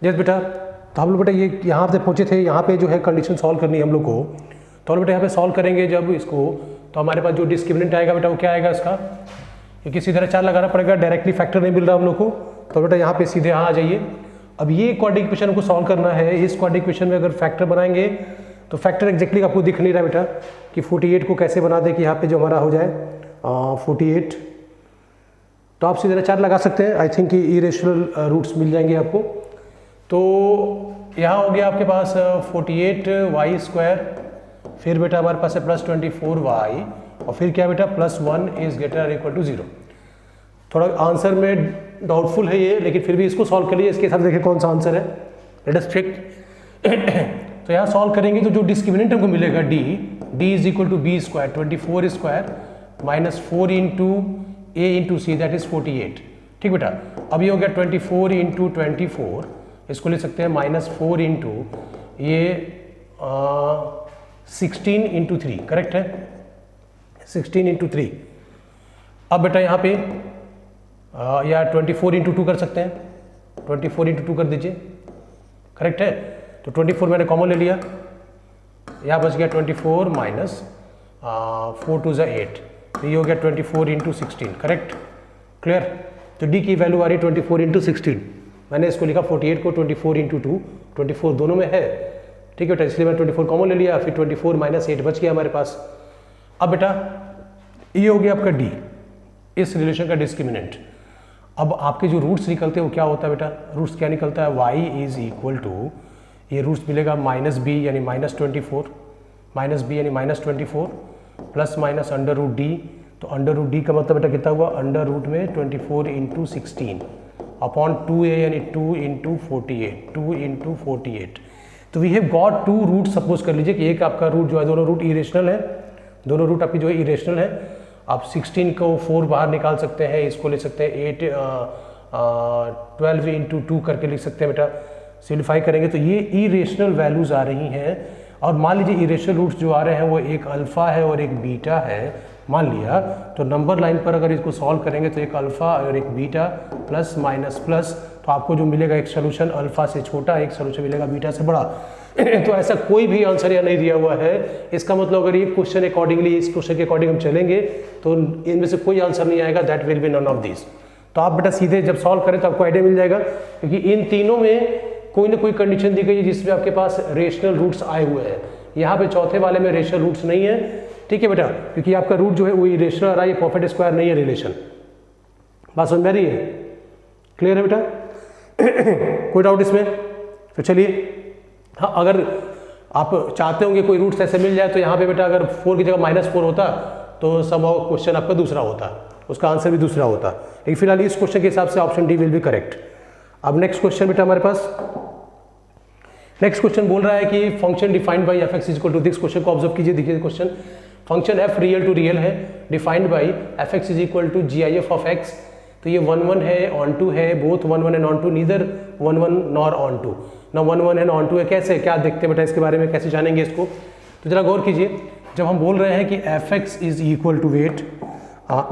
[SPEAKER 1] यस बेटा। तो हम लोग बेटा ये यहाँ से पहुँचे थे, यहाँ पे जो है कंडीशन सॉल्व करनी है हम लोग को, तो हम बेटा यहाँ पे सॉल्व करेंगे जब इसको, तो हमारे पास जो डिस्क्रिमिनेंट आएगा बेटा वो क्या आएगा इसका, क्योंकि किसी तरह 4 लगाना पड़ेगा, डायरेक्टली फैक्टर नहीं मिल रहा हम लोग को, तो बेटा यहाँ पे सीधे यहाँ आ जाइए। अब ये क्वाड्रेटिक इक्वेशन को सॉल्व करना है। इस क्वाड्रेटिक इक्वेशन में अगर फैक्टर बनाएंगे तो फैक्टर एग्जैक्टली आपको दिख नहीं रहा बेटा कि 48 को कैसे बना दे कि यहाँ पे जो हमारा हो जाए 48, तो आप सीधे 4 लगा सकते हैं। आई थिंक कि इरेशनल रूट्स मिल जाएंगे आपको। तो यहाँ हो गया आपके पास 48y², फिर बेटा हमारे पास है प्लस 24y, और फिर क्या बेटा plus 1 is greater equal to 0। थोड़ा आंसर में डाउटफुल है ये, लेकिन फिर भी इसको सॉल्व कर लिए, इसके हिसाब से देखिए कौन सा आंसर है, लेट अस चेक। तो यहाँ सॉल्व करेंगे तो जो डिस्क्रिमिनेंट हमको मिलेगा d is equal to b² 24² minus 4 into a into c, that is 48, ठीक बेटा। अब ये हो गया 24 इंटू 24, इसको ले सकते हैं माइनस 4 इंटू ये 16 इंटू 3, करेक्ट है, 16 इंटू 3। अब बेटा यहाँ पे या 24 इंटू 2 कर सकते हैं, 24 इंटू 2 कर दीजिए, करेक्ट है। तो 24 मैंने कॉमन ले लिया, यहाँ बच गया 24 माइनस 4 2 ज़ा 8, तो ये हो गया 24 इंटू 16, करेक्ट, क्लियर। तो डी की वैल्यू आ रही है 24 इंटू 16, मैंने इसको लिखा 48 को 24 इंटू 2, 24 दोनों में है, ठीक है बेटा, इसलिए मैं 24 कॉमन ले लिया, फिर 24 माइनस 8 बच गया हमारे पास। अब बेटा ये हो गया आपका डी, इस रिलेशन का डिस्क्रिमिनेंट। अब आपके जो रूट्स निकलते हैं वो क्या होता है बेटा, रूट्स क्या निकलता है, y इज इक्वल टू, ये रूट्स मिलेगा माइनस बी यानी माइनस 24, माइनस बी यानी minus 24 plus minus under root d, तो अंडर रूट डी का मतलब बेटा कितना हुआ, अंडर रूट में 24 इंटू 16 अपॉन 2a यानी 2 इंटू 48, 2 इंटू 48। तो we have got 2 root, suppose कर लीजिए कि एक आपका रूट जो है, दोनों रूट इरेशनल है, दोनों रूट आपकी जो है इरेशनल है। आप 16 को 4 बाहर निकाल सकते हैं, इसको ले सकते हैं 12 इंटू 2 करके लिख सकते हैं बेटा। सिम्प्लीफाई करेंगे तो ये इरेशनल वैल्यूज आ रही हैं, और मान लीजिए इरेशनल रूट्स जो आ रहे हैं वो एक अल्फा है और एक बीटा है, मान लिया, तो नंबर लाइन पर अगर इसको सॉल्व करेंगे तो एक अल्फा और एक बीटा प्लस माइनस प्लस, तो आपको जो मिलेगा एक सोल्यूशन अल्फा से छोटा, एक सोल्यूशन मिलेगा बीटा से बड़ा। तो ऐसा कोई भी आंसर यहाँ नहीं दिया हुआ है, इसका मतलब अगर ये क्वेश्चन अकॉर्डिंगली, इस क्वेश्चन के अकॉर्डिंग हम चलेंगे तो इनमें से कोई आंसर नहीं आएगा, that will be none of this. तो आप बेटा सीधे जब सॉल्व करें तो आपको आइडिया मिल जाएगा, क्योंकि इन तीनों में कोई ना कोई कंडीशन दी गई है जिसमें आपके पास रेशनल रूट्स आए हुए हैं। यहाँ पे चौथे वाले में रेशनल रूट्स नहीं है, ठीक है बेटा, क्योंकि आपका रूट जो है वो इरेशनल आ रहा है, ये परफेक्ट स्क्वायर नहीं है रिलेशन। बात समझ में आ रही है, क्लियर है बेटा? कोई डाउट इसमें? तो चलिए, हाँ, अगर आप चाहते होंगे कोई रूट्स ऐसे मिल जाए तो यहाँ पे बेटा अगर 4 की जगह -4 होता तो सब क्वेश्चन आपका दूसरा होता, उसका आंसर भी दूसरा होता। लेकिन फिलहाल इस क्वेश्चन के हिसाब से option D will be correct. अब नेक्स्ट क्वेश्चन बेटा हमारे पास, नेक्स्ट क्वेश्चन बोल रहा है कि function defined by f x is equal to, this question को ऑब्जर्व कीजिए, देखिए question, function f real to real है, defined by f x is equal to GIF of x. तो ये 1 1 है, ऑन टू है, both 1 1 and onto, neither 1 1 nor on to, ना 1 1 and onto है। कैसे, क्या देखते हैं बेटा इसके बारे में, कैसे जानेंगे इसको? तो जरा गौर कीजिए, जब हम बोल रहे हैं कि f x is equal to, wait,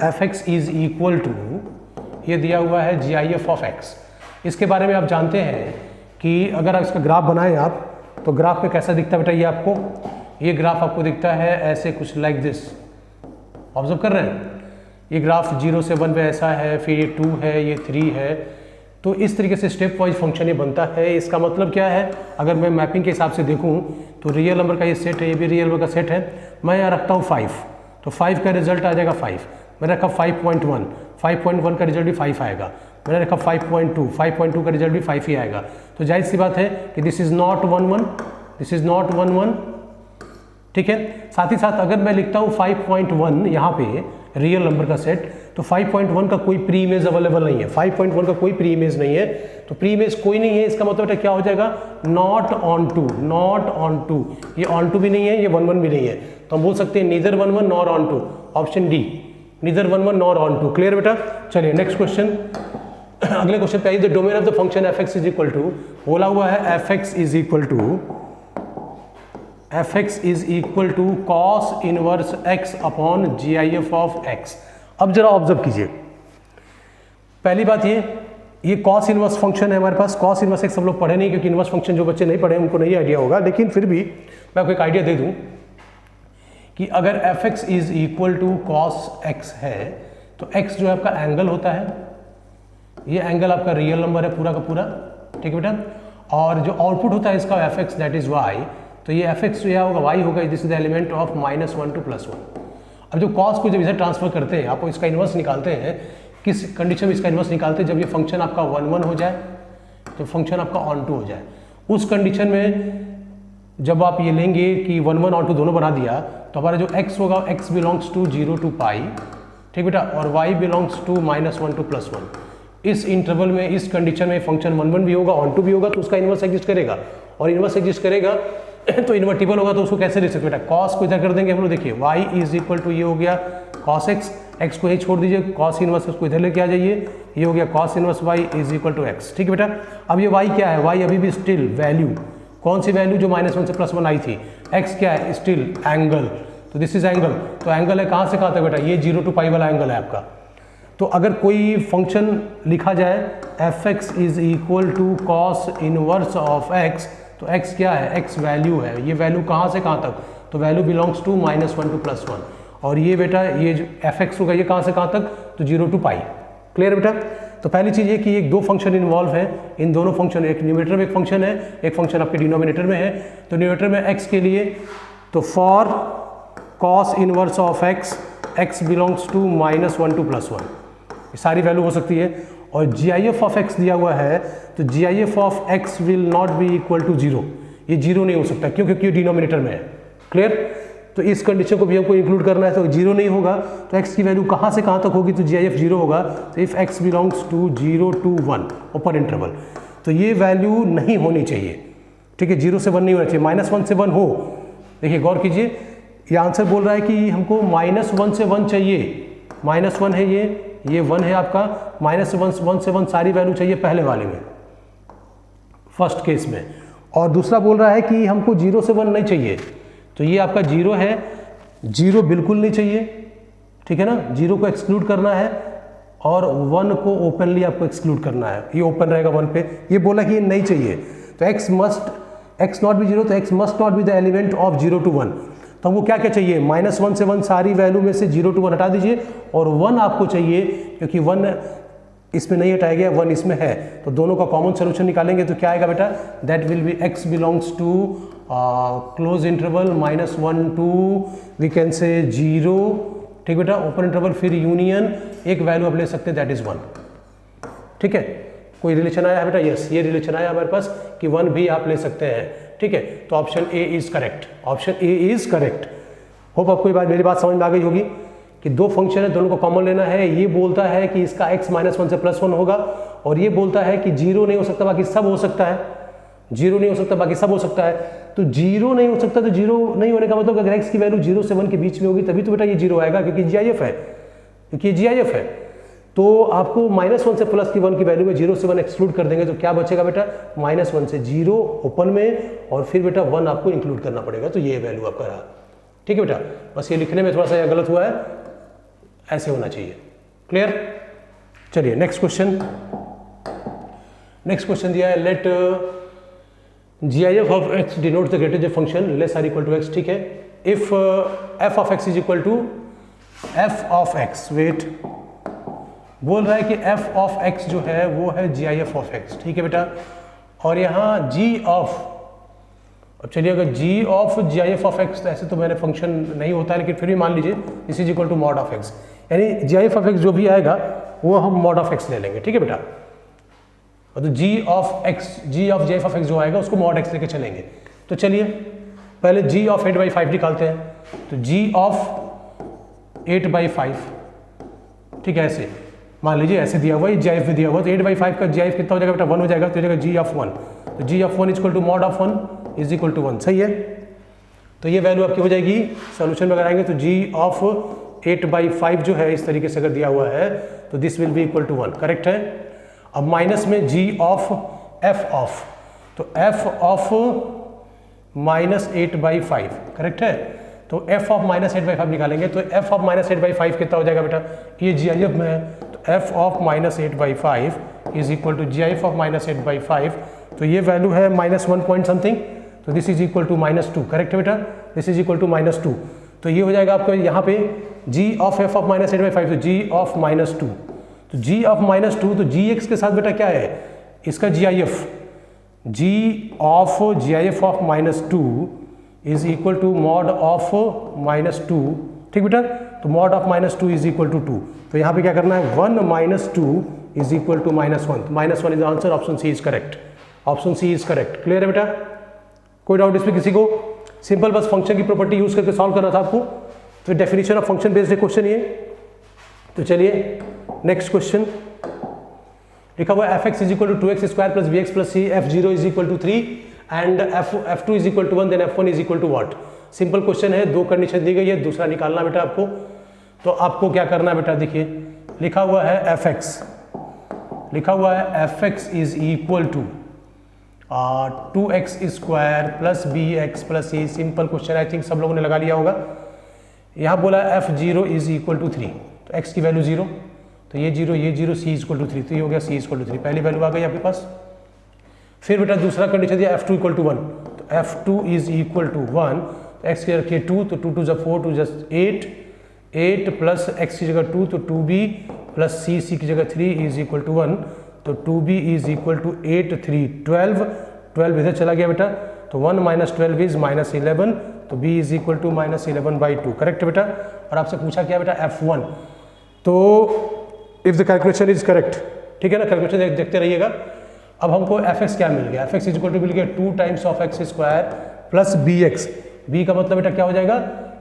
[SPEAKER 1] f x is equal to, ये दिया हुआ है GIF ऑफ एक्स, इसके बारे में आप जानते हैं कि अगर आप इसका ग्राफ बनाएं आप, तो ग्राफ में कैसा दिखता है बेटा, ये आपको ये ग्राफ आपको दिखता है ऐसे कुछ लाइक दिस, ऑब्जर्व कर रहे हैं। ये ग्राफ 0 से 1 पे ऐसा है, फिर ये 2 है, ये 3 है, तो इस तरीके से स्टेप वाइज फंक्शन ये बनता है। इसका मतलब क्या है, अगर मैं मैपिंग के हिसाब से देखूं तो रियल नंबर का ये सेट है, ये भी रियल नंबर का सेट है। मैं यहाँ रखता हूँ 5, तो 5 का रिजल्ट आ जाएगा 5। मैंने रखा 5.1, 5.1 का रिजल्ट भी 5 आएगा। मैंने रखा 5.2, 5.2 का रिजल्ट भी 5 ही आएगा। तो जाहिर सी बात है कि this is not 1 1, this is not 1 1, ठीक है। साथ ही साथ अगर मैं लिखता हूँ 5.1 यहाँ पे रियल नंबर का सेट, तो 5.1 का कोई प्री इमेज अवेलेबल नहीं है, 5.1 का कोई प्री इमेज नहीं है, तो प्री इमेज कोई नहीं है, इसका मतलब क्या हो जाएगा, not onto, not onto, ये ऑन टू भी नहीं है, ये 1 1 भी नहीं है, तो हम बोल सकते हैं neither 1 1 nor onto, option D, neither 1 1 nor onto. Clear बेटा। चलिए नेक्स्ट क्वेश्चन, अगले क्वेश्चन पे आइए। The domain of the function f x is equal to, बोला हुआ है f x is equal to cos inverse x upon GIF of x. अब जरा ऑब्जर्व कीजिए, पहली बात ये कॉस इनवर्स फंक्शन है हमारे पास। कॉस इनवर्स एक्स हम लोग पढ़े नहीं, क्योंकि इनवर्स फंक्शन जो बच्चे नहीं पढ़े उनको नहीं आइडिया होगा, लेकिन फिर भी मैं आपको एक आइडिया दे दूं कि अगर f x is equal to cos x है, तो एक्स जो है आपका एंगल होता है, ये एंगल आपका रियल नंबर है पूरा का पूरा, ठीक है बेटा। और जो आउटपुट होता है इसका f x that is y, तो ये एफ एक्स जो होगा वाई होगा, this is the element of -1 to +1। अब जो कॉस को जब इसे ट्रांसफर करते हैं, आपको इसका इन्वर्स निकालते हैं, किस कंडीशन में इसका इन्वर्स निकालते हैं, जब ये फंक्शन आपका 1 1 हो जाए, तो फंक्शन आपका ऑन टू हो जाए। उस कंडीशन में जब आप ये लेंगे कि 1 1 ऑन टू दोनों बना दिया, तो हमारा जो x होगा, x बिलोंग्स टू 0 to पाई, ठीक बेटा, और y बिलोंग्स टू -1 to +1। इस इंटरवल में, इस कंडीशन में फंक्शन 1 1 भी होगा, ऑन टू भी होगा, तो उसका इन्वर्स एग्जिस्ट करेगा, और इन्वर्स एग्जिस्ट करेगा तो इन्वर्टिबल होगा, तो उसको कैसे लिख सकते बेटा, कॉस को इधर कर देंगे हम लोग। देखिए y इज इक्वल टू, ये हो गया कॉस एक्स, एक्स को ही छोड़ दीजिए, कॉस इनवर्स उसको इधर लेके आ जाइए, ये हो गया cos inverse y is equal to x, ठीक है बेटा। अब ये y क्या है, y अभी भी स्टिल वैल्यू, कौन सी वैल्यू, जो -1 से +1 आई थी। x क्या है, स्टिल एंगल, तो दिस इज एंगल, तो एंगल है कहाँ से कहाँ तक बेटा, ये 0 to पाई वाला एंगल है आपका। तो अगर कोई फंक्शन लिखा जाए f x is equal to cos inverse of x, तो x क्या है, x वैल्यू है, ये वैल्यू कहाँ से कहाँ तक, तो वैल्यू बिलोंग्स टू -1 to +1, और ये बेटा ये जो एफ एक्स होगा ये कहाँ से कहाँ तक, तो 0 to पाई। क्लियर बेटा। तो पहली चीज़ ये कि एक दो फंक्शन इन्वॉल्व है, इन दोनों फंक्शन, एक न्यूमरेटर में एक फंक्शन है, एक फंक्शन आपके डिनोमिनेटर में है। तो न्यूमरेटर में x के लिए, तो for cos inverse of x, x belongs to -1 to +1, ये सारी वैल्यू हो सकती है। और GIF ऑफ x दिया हुआ है, तो GIF of x will not be equal to 0, ये 0 नहीं हो सकता, क्यों, क्योंकि ये डिनोमिनेटर में है। क्लियर। तो इस कंडीशन को भी हमको इंक्लूड करना है, तो 0 नहीं होगा, तो x की वैल्यू कहाँ से कहाँ तक होगी, तो GIF 0 होगा। तो if x belongs to 0 to 1 open interval, तो ये वैल्यू नहीं होनी चाहिए, ठीक है, 0 से 1 नहीं होना चाहिए, -1 से 1 हो। देखिए गौर कीजिए, ये आंसर बोल रहा है कि हमको -1 से 1 चाहिए, -1 है ये 1 है आपका, -1 से 1 सारी वैल्यू चाहिए पहले वाले में, फर्स्ट केस में। और दूसरा बोल रहा है कि हमको 0 से 1 नहीं चाहिए, तो ये आपका 0 है, 0 बिल्कुल नहीं चाहिए, ठीक है ना, 0 को एक्सक्लूड करना है, और 1 को ओपनली आपको एक्सक्लूड करना है, ये ओपन रहेगा 1 पे। ये बोला कि ये नहीं चाहिए, तो x नॉट बी 0, तो x must not be the element of 0 to 1। तो हमको क्या क्या चाहिए, -1 से 1 सारी वैल्यू में से 0 to 1 हटा दीजिए, और 1 आपको चाहिए, क्योंकि 1 इसमें नहीं हटाया गया, 1 इसमें है, तो दोनों का कॉमन सोल्यूशन निकालेंगे, तो क्या आएगा बेटा, that will be x belongs to close interval -1 to we can say 0, ठीक बेटा, ओपन इंटरवल, फिर यूनियन, एक वैल्यू आप ले सकते हैं दैट इज 1, ठीक है। कोई रिलेशन आया है बेटा, यस, ये रिलेशन आया हमारे पास कि 1 भी आप ले सकते हैं, ठीक है। तो option A is correct, option A is correct. Hope आपको मेरी बात समझ में आ गई होगी कि दो फंक्शन है, दोनों को कॉमन लेना है। ये बोलता है कि इसका x -1 से +1 होगा, और ये बोलता है कि 0 नहीं हो सकता, बाकी सब हो सकता है, 0 नहीं हो सकता, बाकी सब हो सकता है। तो 0 नहीं हो सकता, तो 0 नहीं होने का मतलब अगर x की वैल्यू 0 से 1 के बीच में होगी, तभी तो बेटा ये 0 आएगा, क्योंकि GIF है, क्योंकि GIF है। तो आपको -1 से +1 की वैल्यू में 0 से 1 एक्सक्लूड कर देंगे, तो क्या बचेगा बेटा, -1 से 0 ओपन में, और फिर बेटा 1 आपको इंक्लूड करना पड़ेगा, तो ये वैल्यू आपका रहा, ठीक है बेटा। बस ये लिखने में थोड़ा सा गलत हुआ है, ऐसे होना चाहिए। क्लियर। चलिए नेक्स्ट क्वेश्चन, नेक्स्ट क्वेश्चन दिया है, let GIF of x denotes the greatest function less or equal to x, ठीक है। If f of x is equal to f of x, wait, बोल रहा है कि f ऑफ x जो है वो है GIF ऑफ x, ठीक है बेटा। और यहाँ g ऑफ, अब चलिए अगर g of GIF of x, तो ऐसे तो मैंने फंक्शन नहीं होता है, लेकिन फिर भी मान लीजिए this is equal to mod of x, यानी GIF ऑफ x जो भी आएगा वो हम मॉड ऑफ x ले लेंगे, ठीक है बेटा। और तो g of GIF of x जो आएगा उसको मॉड x लेके चलेंगे। तो चलिए पहले g ऑफ 8/5 निकालते हैं, तो g ऑफ 8/5, ठीक है, ऐसे मान लीजिए ऐसे दिया हुआ है, GIF भी दिया हुआ, तो 8/5 का GIF कितना हो जाएगा बेटा, 1 हो जाएगा, तो हो जाएगा g ऑफ 1, तो g of 1 equal to mod of 1 is equal to 1, सही है। तो ये वैल्यू आपकी हो जाएगी, सोल्यूशन में अगर आएंगे तो g ऑफ 8/5 जो है इस तरीके से अगर दिया हुआ है तो this will be equal to 1, correct है। अब माइनस में g ऑफ f ऑफ, तो f ऑफ -8/5, करेक्ट है। तो f ऑफ -8/5 निकालेंगे, तो f ऑफ -8/5 कितना हो जाएगा बेटा, ये GIF में है, तो f of -8/5 is equal to GIF of -8/5, तो ये वैल्यू है -1 पॉइंट समथिंग, तो this is equal to -2, correct है बेटा, दिस इज इक्वल टू -2। तो ये हो जाएगा आपको यहाँ पे g ऑफ f ऑफ -8/5, तो g ऑफ -2, तो g ऑफ -2, तो gx के साथ बेटा क्या है इसका GIF, g of GIF of -2 is equal to mod of -2, ठीक बेटा, तो mod of -2 is equal to 2, तो यहाँ पे क्या करना है 1 - 2 is equal to -1, -1 is answer, option C is correct, option C is correct. Clear है बेटा, कोई डाउट इसमें किसी को? सिंपल बस फंक्शन की प्रॉपर्टी यूज करके सॉल्व करना था आपको, तो definition of function based question ये। तो चलिए नेक्स्ट क्वेश्चन लिखा हुआ है fx is equal to 2x square plus bx plus c, f0 is equal to 3 and f2 is equal to 1, then f1 is equal to what. Simple question है, दो condition दी गई है, दूसरा निकालना बेटा आपको। तो आपको क्या करना है बेटा, देखिए लिखा हुआ है fx, लिखा हुआ है fx is equal to 2x square plus bx plus c। Simple question, I think सब लोगों ने लगा लिया होगा। यहाँ बोला f0 इज इक्वल टू 3, तो x की वैल्यू 0, तो ये 0 ये 0, c इक्वल टू 3, तो ये हो गया c इक्वल टू 3, पहली वैल्यू आ गई आपके पास। फिर बेटा दूसरा कंडीशन दिया f2 इक्वल टू 1, तो f2 इज इक्वल टू 1, तो x की रखिए 2, तो 2 2 4 2 8, 8 प्लस x की जगह 2, तो 2b प्लस c की जगह 3 इज इक्वल टू 1, तो 2b इज इक्वल टू 8 3 12, 12 इधर चला गया बेटा, तो 1 - 12 इज -11, तो b is equal to -11/2, correct बेटा। और आपसे पूछा क्या बेटा f1, तो if the calculation is correct, ठीक है ना, कैलकुलेशन देखते रहिएगा। अब हमको fx क्या मिल गया, fx इज इक्वल टू मिल गया 2 times of x square plus bx, b का मतलब बेटा क्या हो जाएगा,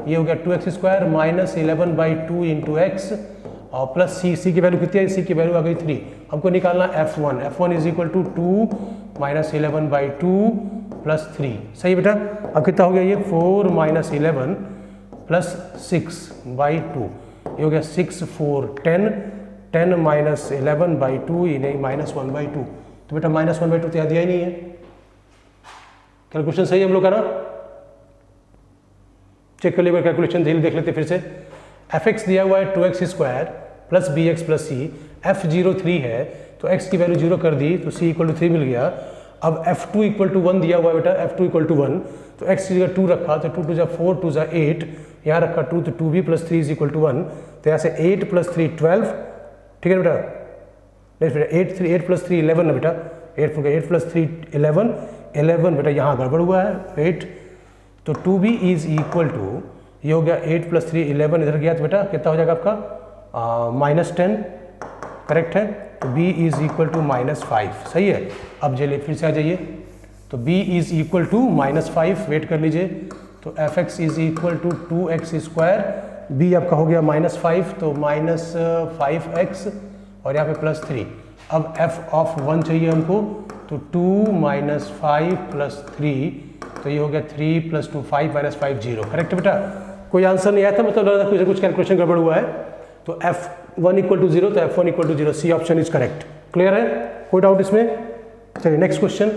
[SPEAKER 1] ये हो गया 2x स्क्वायर -11/2 इंटू x और प्लस c की वैल्यू कितनी है, c की वैल्यू आ गई 3। हमको निकालना f1, f1 is equal to 2 -11/2 plus 3, सही बेटा। अब कितना हो गया ये 4 - 11 प्लस 6/2, ये हो गया 6 4 10, 10 - 11/2 ये नहीं -1/2, तो बेटा -1/2 तो यहाँ दिया ही नहीं है। कैलकुलेशन सही है हम लोग का ना, चेक कर लीजिए कैलकुलेशन, देख लेते फिर से। fx दिया हुआ है 2x square plus bx plus c, f0 3 है, तो x की वैल्यू 0 कर दी, तो c इक्वल टू 3 मिल गया। अब f2 इक्वल टू 1 दिया हुआ है बेटा, f2 इक्वल टू 1, तो x की जगह 2 रखा, तो 2 2 4 2 8, यहाँ रखा 2, तो 2b plus 3 is equal to 1, तो यहाँ से 8 प्लस 3 12, ठीक है बेटा, नेक्स्ट बेटा 8 प्लस 3 11 ना बेटा, 8 प्लस 3 11 बेटा, यहाँ गड़बड़ हुआ है 8, तो 2b इज इक्वल टू, ये हो गया 8 प्लस 3 11, इधर गया तो बेटा कितना हो जाएगा आपका -10, करेक्ट है, तो b इज इक्वल टू -5, सही है। अब चलिए फिर से आ जाइए, तो b is equal to -5, wait कर लीजिए, तो fx is equal to 2x square, b आपका हो गया -5, तो -5x और यहाँ पे प्लस 3। अब f ऑफ 1 चाहिए हमको, तो 2 - 5 प्लस 3, तो ये हो गया 3 + 2 5 - 5 0, करेक्ट बेटा। कोई आंसर नहीं आया था, मतलब लग रहा है कुछ कैलकुलेशन गड़बड़ हुआ है, तो f1 इक्वल टू 0, तो f1 equal to 0, C option is correct. Clear है, कोई डाउट इसमें? चलिए next question.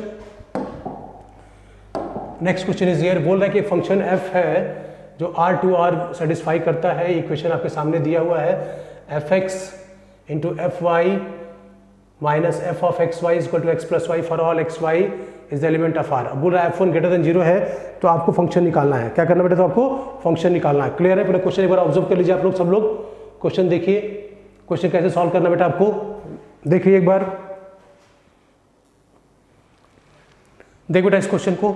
[SPEAKER 1] Next question is here, बोल रहा है कि फंक्शन f है जो r to r सेटिस्फाई करता है, इक्वेशन आपके सामने दिया हुआ है, fx into fy minus f of x y equal to x plus y for all x y is the element of R. अब बोल रहा है f1 ग्रेटर देन 0 है तो आपको फंक्शन निकालना है। क्या करना बेटा? तो आपको फंक्शन निकालना है। क्लियर है? पूरा क्वेश्चन एक बार ऑब्जर्व कर लीजिए आप लोग, सब लोग क्वेश्चन देखिए। क्वेश्चन कैसे सॉल्व करना बेटा आपको देखिए एक बार। देख बेटा इस क्वेश्चन को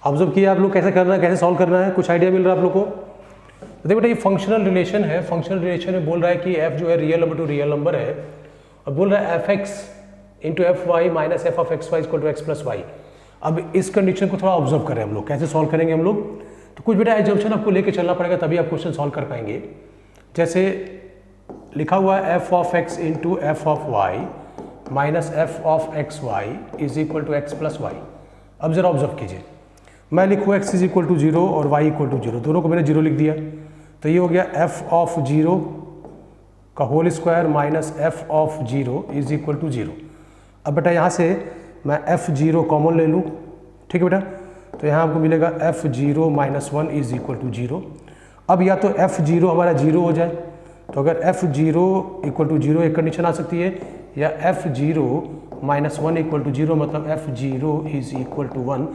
[SPEAKER 1] ऑब्जर्व किया आप लोग, कैसे करना है, कैसे सॉल्व करना है, कुछ आइडिया मिल रहा है आप लोग को? देखो बेटा ये फंक्शनल रिलेशन है। फंक्शनल रिलेशन में बोल रहा है कि f जो है real number to real number है और बोल रहा है fx into f y minus f of x y equal to x plus y. अब इस कंडीशन को थोड़ा ऑब्जर्व करें हम लोग, कैसे सॉल्व करेंगे हम लोग। तो कुछ बेटा एजम्पशन आपको लेके चलना पड़ेगा तभी आप क्वेश्चन सॉल्व कर पाएंगे। जैसे लिखा हुआ है f of x into f of y minus f of x y is equal to x plus y. अब जरा ऑब्जर्व कीजिए, मैं लिखूँ एक्स इज इक्वल टू 0 और वाई इक्वल टू 0, दोनों को मैंने 0 लिख दिया। तो ये हो गया एफ ऑफ 0 का whole square minus f of 0 is equal to 0। अब बेटा यहाँ से मैं f0 कॉमन ले लूँ, ठीक है बेटा। तो यहाँ आपको मिलेगा f0 minus 1 is equal to 0। अब या तो f0 हमारा 0 हो जाए, तो अगर f0 इक्वल टू 0 एक कंडीशन आ सकती है, या f0 माइनस 1 इक्वल टू 0 मतलब f0 इज इक्वल टू 1।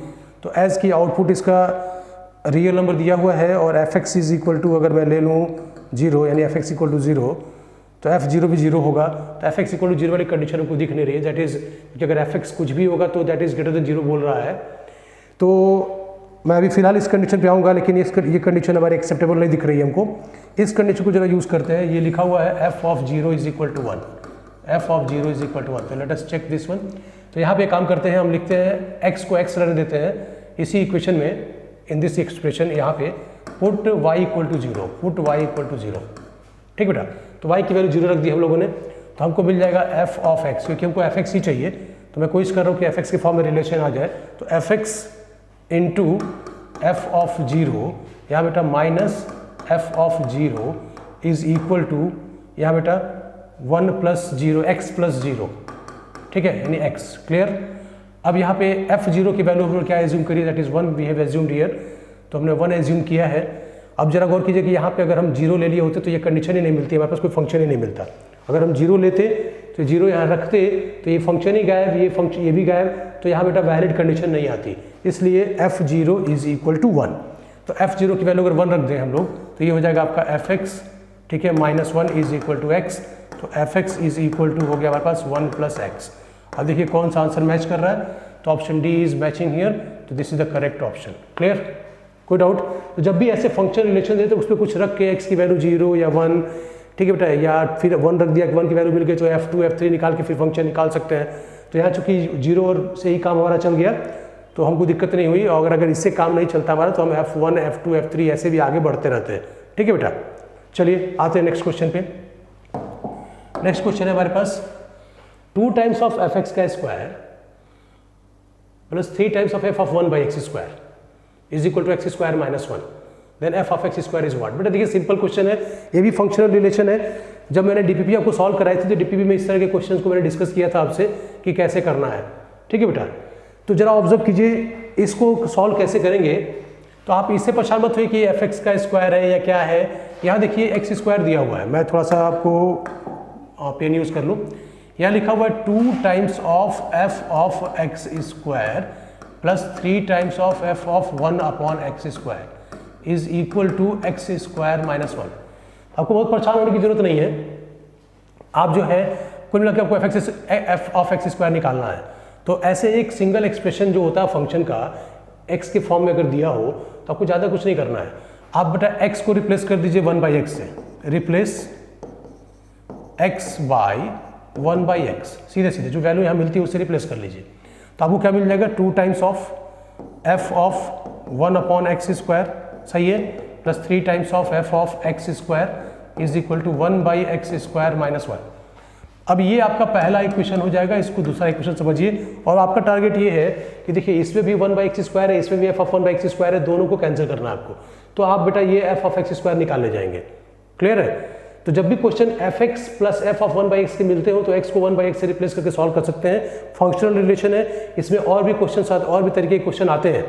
[SPEAKER 1] तो एज की आउटपुट इसका रियल नंबर दिया हुआ है और fx इज इक्वल टू अगर मैं ले लूँ 0 यानी fx इक्वल टू 0 तो f0 भी 0 होगा। तो fx इक्वल टू 0 वाली कंडीशन हमको दिख नहीं रही है, दैट इज क्योंकि अगर fx कुछ भी होगा तो दैट इज ग्रेटर देन 0 बोल रहा है। तो मैं अभी फिलहाल इस कंडीशन पे आऊँगा, लेकिन ये कंडीशन हमारी एक्सेप्टेबल नहीं दिख रही है हमको। इस कंडीशन को जरा यूज़ करते हैं। ये लिखा हुआ है f of 0 is equal to 1, f of 0 is equal to 1। तो let us check this one. तो यहाँ पे काम करते हैं, हम लिखते हैं x को x रहने देते हैं इसी इक्वेशन में, इन दिस एक्सप्रेशन यहाँ पे put y equal to 0, put y equal to 0, ठीक बेटा। तो y की वैल्यू 0 रख दी हम लोगों ने, तो हमको मिल जाएगा f ऑफ x, क्योंकि हमको fx ही चाहिए। तो मैं कोशिश कर रहा हूँ कि fx के फॉर्म में रिलेशन आ जाए। तो fx इंटू एफ ऑफ 0 यहाँ बेटा minus f of 0 is equal to यहाँ बेटा 1 प्लस 0 x प्लस 0, ठीक है, यानी x। क्लियर? अब यहाँ पे f0 की वैल्यू हमने क्या एज्यूम करी, that is 1 we have assumed here. तो हमने 1 एज्यूम किया है। अब जरा गौर कीजिए कि यहाँ पे अगर हम 0 ले लिए होते तो ये कंडीशन ही नहीं मिलती, हमारे पास कोई फंक्शन ही नहीं मिलता। अगर हम 0 लेते तो 0 यहाँ रखते तो ये फंक्शन ही गायब, ये फंक्शन ये भी गायब, तो यहाँ बेटा वैलिड कंडीशन नहीं आती। इसलिए f0 इज इक्वल टू 1। तो f0 की वैल्यू अगर 1 रख दें हम लोग तो ये हो जाएगा आपका fx, ठीक है, minus 1 is equal to x। तो fx इज इक्वल टू हो गया हमारे पास 1 प्लस x। अब देखिए कौन सा आंसर मैच कर रहा है, तो option D is matching here, तो this is the correct option. Clear? कोई डाउट? तो जब भी ऐसे फंक्शन रिलेशन देते तो उस पर कुछ रख के x की वैल्यू 0 या 1, ठीक है बेटा, या फिर 1 रख दिया, 1 की वैल्यू मिल गई तो f2 f3 निकाल के फिर फंक्शन निकाल सकते हैं। तो यहाँ चूंकि 0 और से ही काम हमारा चल गया तो हमको दिक्कत नहीं हुई, और अगर इससे काम नहीं चलता हमारा तो हम f1 f2 f3 ऐसे भी आगे बढ़ते रहते हैं, ठीक है बेटा। चलिए आते हैं नेक्स्ट क्वेश्चन पे। नेक्स्ट क्वेश्चन है हमारे पास 2 टाइम्स ऑफ fx का square plus 3 times of f of 1 by x square is equal to x square minus 1, then f of x square is what. बेटा देखिए सिंपल क्वेश्चन है, ये भी फंक्शनल रिलेशन है। जब मैंने डीपीपी आपको सॉल्व कराई थी तो डीपीपी में इस तरह के क्वेश्चंस को मैंने डिस्कस किया था आपसे कि कैसे करना है, ठीक है बेटा। तो जरा ऑब्जर्व कीजिए इसको सॉल्व कैसे करेंगे। तो आप इससे परेशान मत हुई कि fx का स्क्वायर है या क्या है। यहाँ देखिए एक्स स्क्वायर दिया हुआ है, मैं थोड़ा सा आपको पेन यूज कर लूँ। यहाँ लिखा हुआ है 2 times of f of x square plus 3 times of f of 1 upon x square is equal to x square minus 1। आपको बहुत परेशान होने की जरूरत नहीं है। आप जो है कुल मिला के आपको f ऑफ एक्स स्क्वायर निकालना है। तो ऐसे एक सिंगल एक्सप्रेशन जो होता है फंक्शन का x के फॉर्म में अगर दिया हो तो आपको ज़्यादा कुछ नहीं करना है। आप बेटा x को रिप्लेस कर दीजिए 1 बाई एक्स से, replace x by 1 by x, सीधे सीधे जो वैल्यू यहाँ मिलती है उससे रिप्लेस कर लीजिए। तो आपको क्या मिल जाएगा 2 times of f of 1 upon x square, सही है, plus 3 times of f of x square is equal to 1 by x square minus 1। अब ये आपका पहला इक्वेशन हो जाएगा, इसको दूसरा इक्वेशन समझिए। और आपका टारगेट ये है कि देखिए इसमें भी 1 बाई एक्स स्क्वायर है, इसमें भी f of 1 by x square है, दोनों को कैंसिल करना है आपको। तो आप बेटा ये f ऑफ एक्स स्क्वायर निकाल ले जाएंगे। क्लियर है? तो जब भी question fx plus f of 1 by x के मिलते हो तो x को 1 बाई एक्स से रिप्लेस करके सॉल्व कर सकते हैं। फंक्शनल रिलेशन है, इसमें और भी क्वेश्चन और भी तरीके के क्वेश्चन आते हैं।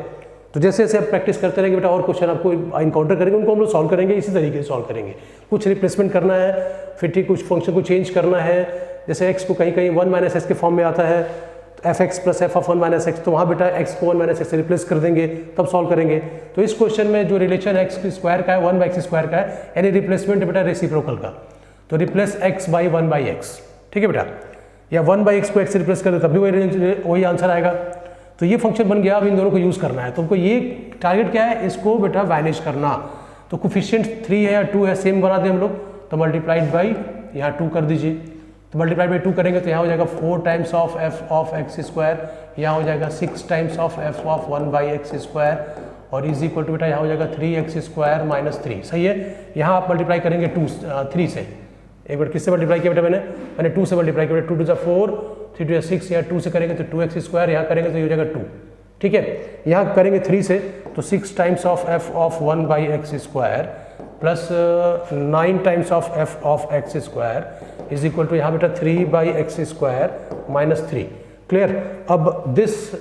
[SPEAKER 1] तो जैसे जैसे आप प्रैक्टिस करते रहेंगे बेटा और क्वेश्चन आपको इनकाउंटर करेंगे, उनको हम लोग सॉल्व करेंगे, इसी तरीके से सॉल्व करेंगे। कुछ रिप्लेसमेंट करना है, फिर ठीक कुछ फंक्शन को चेंज करना है, जैसे x को कहीं कहीं 1 माइनस एक्स के फॉर्म में आता है तो F x plus F of 1 minus x, तो वहाँ बेटा x को 1 माइनस एक्स से रिप्लेस कर देंगे तब सॉल्व करेंगे। तो इस क्वेश्चन में जो रिलेशन एक्स स्क्वायर का है 1 बाई एक्स स्क्वायर का है, यानी रिप्लेसमेंट बेटा रेसिप्रोकल का, तो replace x by 1 by x, ठीक है बेटा, या 1 बाई एक्स को x से रिप्लेस कर दो तब भी वही आंसर आएगा। तो ये फंक्शन बन गया, अब इन दोनों को यूज़ करना है। तुमको ये टारगेट क्या है, इसको बेटा वैनिश करना। तो कोफिशिएंट 3 है या 2 है, सेम बना दें हम लोग, तो मल्टीप्लाइड बाई यहाँ 2 कर दीजिए, तो मल्टीप्लाइड बाई 2 करेंगे तो यहाँ हो जाएगा 4 times of f of x square, यहाँ हो जाएगा 6 times of f of 1 by x square, और इज इक्वल टू बेटा यहाँ हो जाएगा 3x स्क्वायर माइनस 3, सही है। यहाँ आप मल्टीप्लाई करेंगे 3 से, एक बार किससे मल्टीप्लाई किया बेटा, मैंने 2 से मल्टीप्लाई किया, 2 टू 4, 3 टू 6, या 2 से करेंगे तो 2x स्क्वायर, यहाँ करेंगे तो ये हो जाएगा 2, ठीक है। यहाँ करेंगे 3 से तो 6 times of f of 1 by x square plus 9 times of f of x square is equal to यहाँ बेटा 3 by x square minus 3, clear. अब दिस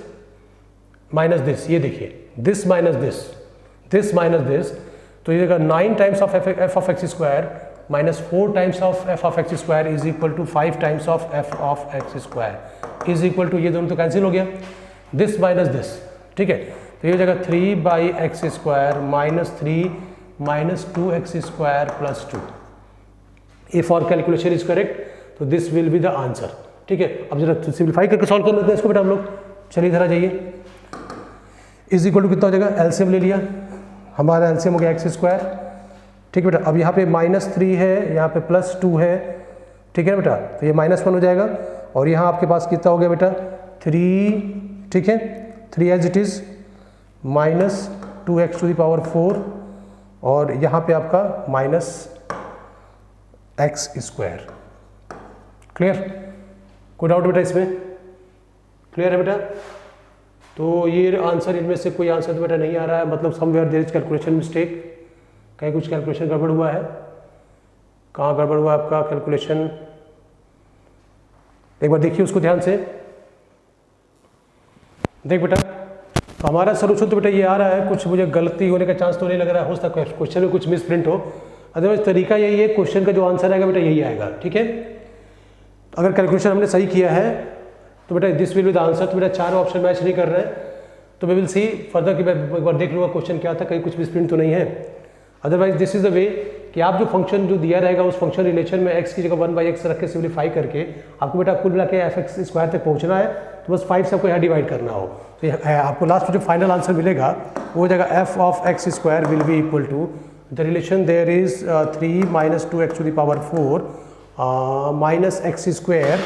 [SPEAKER 1] माइनस दिस, ये देखिए this minus this minus this, तो ये 9 times of f of x square minus 4 times of f of x square is equal to 5 times of f of x square is equal to, ये दोनों तो cancel हो गया, this minus this, ठीक है। तो ये हो जाएगा 3 by x square minus 3 minus 2x square plus 2। If और कैलकुलेशन इज करेक्ट तो this will be the answer, ठीक है। अब जरा सिंप्लीफाई करके सॉल्व कर लेते हैं इसको बेटा हम लोग, चलिए इधर आ जाइए। इज इक्वल टू कितना हो जाएगा, एलसीएम ले लिया, हमारा एलसीएम हो गया एक्स स्क्वायर, ठीक है बेटा। अब यहाँ पे -3 है, यहाँ पे +2 है, ठीक है बेटा, तो ये -1 हो जाएगा, और यहाँ आपके पास कितना हो गया बेटा 3, ठीक है, 3 as it is minus 2x to the power 4, और यहाँ पे आपका -x स्क्वायर, क्लियर। कोई डाउट बेटा इसमें, क्लियर है बेटा। तो ये आंसर, इनमें से कोई आंसर तो बेटा नहीं आ रहा है, मतलब somewhere there is calculation mistake, कहीं कुछ कैलकुलेशन गड़बड़ हुआ है, कहाँ गड़बड़ हुआ है आपका कैलकुलेशन, एक बार देखिए उसको ध्यान से। देख बेटा, तो हमारा सोल्यूशन तो बेटा ये आ रहा है, कुछ मुझे गलती होने का चांस तो नहीं लग रहा है, हो सकता है क्वेश्चन में कुछ मिस प्रिंट हो, अदरवाइज तरीका यही है, क्वेश्चन का जो आंसर आएगा बेटा यही आएगा, ठीक है। अगर कैलकुलेशन हमने सही किया है तो बेटा this will be the answer. तो बेटा 4 ऑप्शन मैच नहीं कर रहे हैं, तो वी विल सी फर्दर कि मैं एक बार देख लूँगा क्वेश्चन क्या था, कहीं कुछ मिस प्रिंट तो नहीं है। Otherwise this is the way कि आप जो फंक्शन जो दिया रहेगा उस फंक्शन रिलेशन में x की जगह 1 बाई एक्स रख के सिम्प्लीफाई करके आपको बेटा कुल मिला के एफ एक्स स्क्वायर तक पहुंचना है, तो बस 5 से आपको यहाँ डिवाइड करना हो, तो आपको लास्ट में जो फाइनल आंसर मिलेगा वो हो जाएगा f of x square will be equal to the relation there is 3 minus 2x to the power 4 minus x square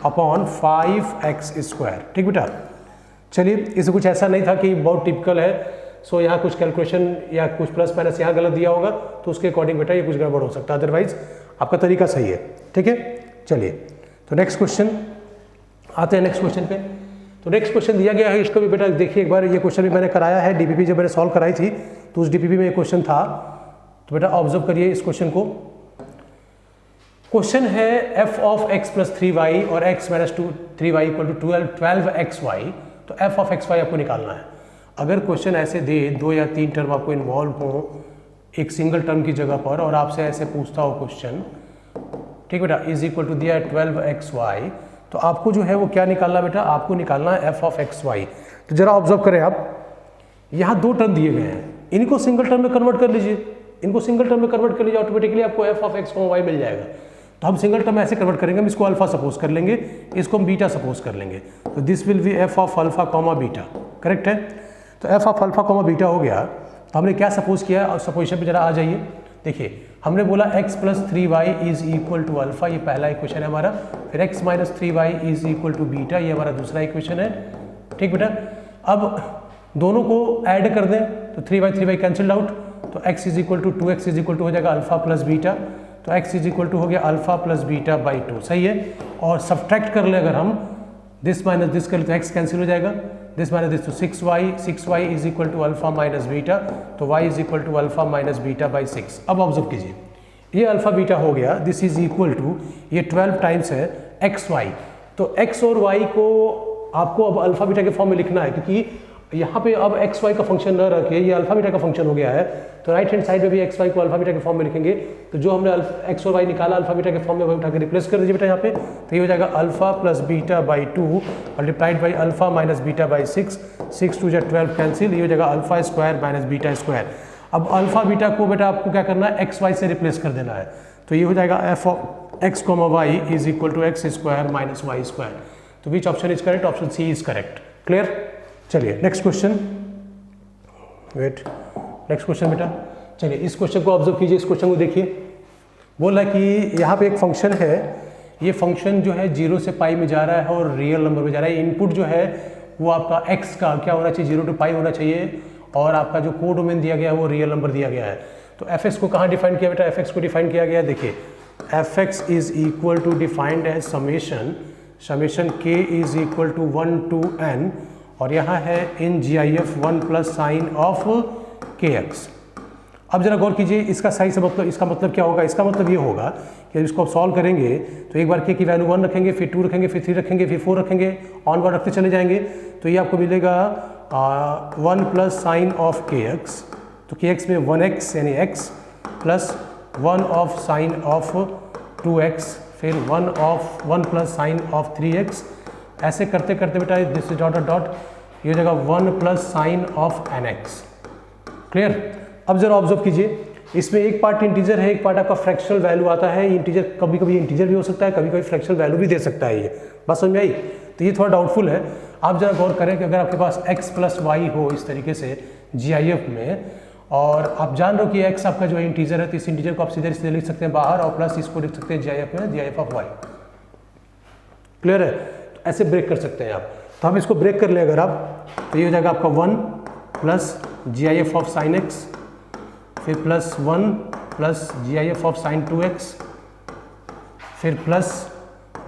[SPEAKER 1] upon 5x square, ठीक बेटा। चलिए, इसमें कुछ ऐसा नहीं था कि बहुत टिपिकल है, सो यहाँ कुछ कैलकुलेशन या कुछ प्लस माइनस यहाँ गलत दिया होगा, तो उसके अकॉर्डिंग बेटा ये कुछ गड़बड़ हो सकता है, अदरवाइज आपका तरीका सही है, ठीक है। चलिए, तो नेक्स्ट क्वेश्चन आते हैं, नेक्स्ट क्वेश्चन पे। तो नेक्स्ट क्वेश्चन दिया गया है, इसको भी बेटा देखिए एक बार, ये क्वेश्चन भी मैंने कराया है डीपीपी, जब मैंने सॉल्व कराई थी तो उस डीपीपी में ये क्वेश्चन था, तो बेटा ऑब्जर्व करिए इस क्वेश्चन को। क्वेश्चन है f of x plus 3y और x minus 3y equal to 12xy, तो एफ ऑफ एक्स वाई आपको निकालना है। अगर क्वेश्चन ऐसे दे 2 या 3 टर्म आपको इन्वॉल्व हो एक सिंगल टर्म की जगह पर, और आपसे ऐसे पूछता हो क्वेश्चन, ठीक बेटा, इज इक्वल टू दिया है 12xy, तो आपको जो है वो क्या निकालना बेटा, आपको निकालना है एफ ऑफ एक्स वाई। तो जरा ऑब्जर्व करें आप, यहाँ 2 टर्म दिए गए हैं, इनको सिंगल टर्म में कन्वर्ट कर लीजिए, इनको सिंगल टर्म में कन्वर्ट कर लीजिए, ऑटोमेटिकली आपको एफ ऑफ एक्स वाई मिल जाएगा। तो हम सिंगल टर्म में ऐसे कन्वर्ट करेंगे, हम इसको अल्फा सपोज कर लेंगे, इसको हम बीटा सपोज कर लेंगे, तो this will B F of alpha comma beta, correct है। तो F of alpha comma beta हो गया, तो हमने क्या सपोज किया, और सपोजिशन पे जरा आ जाइए। देखिए, हमने बोला x plus 3y is equal to alpha, ये पहला इक्वेशन है हमारा, फिर x minus 3y is equal to beta, ये हमारा दूसरा इक्वेशन है, ठीक बेटा। अब दोनों को ऐड कर दें तो 3y कैंसिल्ड आउट, तो x is equal to 2x is equal to हो जाएगा अल्फा प्लस बीटा, तो x इज इक्वल टू हो गया अल्फा प्लस बीटा बाई 2, सही है। और सब्ट्रैक्ट कर ले अगर हम, दिस माइनस दिस कर ले तो x कैंसिल हो जाएगा, दिस माइनस दिस, तो 6y is equal to alpha minus beta, तो y is equal to alpha minus beta by 6। अब ऑब्जर्व कीजिए, ये अल्फा बीटा हो गया, दिस इज इक्वल टू, ये 12 टाइम्स है एक्स वाई, तो x और y को आपको अब अल्फा बीटा के फॉर्म में लिखना है, क्योंकि यहाँ पे अब एक्स वाई का फंक्शन न रखे, ये अल्फा बीटा का फंक्शन हो गया है, तो राइट हैंड साइड में भी एक्स वाई को अल्फा बीटा के फॉर्म में लिखेंगे। तो जो हमने एक्स और वाई निकाला अल्फा बीटा के फॉर्म में, वही उठा के रिप्लेस कर दीजिए बेटा यहाँ पे। तो ये हो जाएगा alpha plus beta by 2 multiplied by alpha minus beta by 6, 6 2 12 cancel, ये हो जाएगा alpha square minus beta square. अब अल्फा बीटा को बेटा आपको क्या करना है, एक्स वाई से रिप्लेस कर देना है। तो ये हो जाएगा f of x comma y is equal to x square minus y square. तो which option is correct, option C is correct. Clear. चलिए next question, wait, next question बेटा। चलिए इस क्वेश्चन को ऑब्जर्व कीजिए, इस क्वेश्चन को देखिए। बोल रहा है कि यहाँ पे एक फंक्शन है, ये फंक्शन जो है 0 से पाई में जा रहा है और रियल नंबर में जा रहा है। इनपुट जो है वो आपका x का क्या होना चाहिए, 0 to पाई होना चाहिए, और आपका जो कोड डोमेन दिया गया है वो रियल नंबर दिया गया है। तो fx को कहाँ डिफाइन किया बेटा, fx को डिफाइन किया गया है, देखिए fx is equal to defined as summation k is equal to 1 to n, और यहाँ है इन GIF 1 plus sine of kx। अब जरा गौर कीजिए, इसका सही से मतलब, इसका मतलब क्या होगा, इसका मतलब ये होगा कि इसको आप सॉल्व करेंगे तो एक बार k की वैल्यू 1 रखेंगे, फिर 2 रखेंगे, फिर 3 रखेंगे, फिर 4 रखेंगे, ऑनवर्ड रखते चले जाएंगे। तो ये आपको मिलेगा 1 प्लस साइन ऑफ kx, तो kx में 1x यानी x plus 1 of sine of 2x, फिर 1 प्लस साइन ऑफ 3x, ऐसे करते करते बेटा दिस डॉट डॉट ये हो जाएगा 1 plus sine of nx। Clear. अब जरा ऑब्जर्व कीजिए, इसमें एक पार्ट इंटीजर है, एक पार्ट आपका फ्रैक्शनल वैल्यू आता है। इंटीजर कभी कभी इंटीजर भी हो सकता है, कभी कभी फ्रैक्शनल वैल्यू भी दे सकता है। ये बात समझ में आई। तो ये थोड़ा डाउटफुल है। आप जरा गौर करें कि अगर आपके पास x प्लस वाई हो इस तरीके से GIF में, और आप जान रहे हो कि x आपका जो है इंटीजर है, तो इस इंटीजर को आप सीधे सीधे लिख सकते हैं बाहर, और प्लस इसको लिख सकते हैं GIF में GIF ऑफ y। क्लियर है। तो ऐसे ब्रेक कर सकते हैं आप। तो हम इसको ब्रेक कर लें अगर आप, तो ये हो जाएगा आपका 1 plus GIF of sine x, फिर plus 1 plus GIF of sine 2x, फिर plus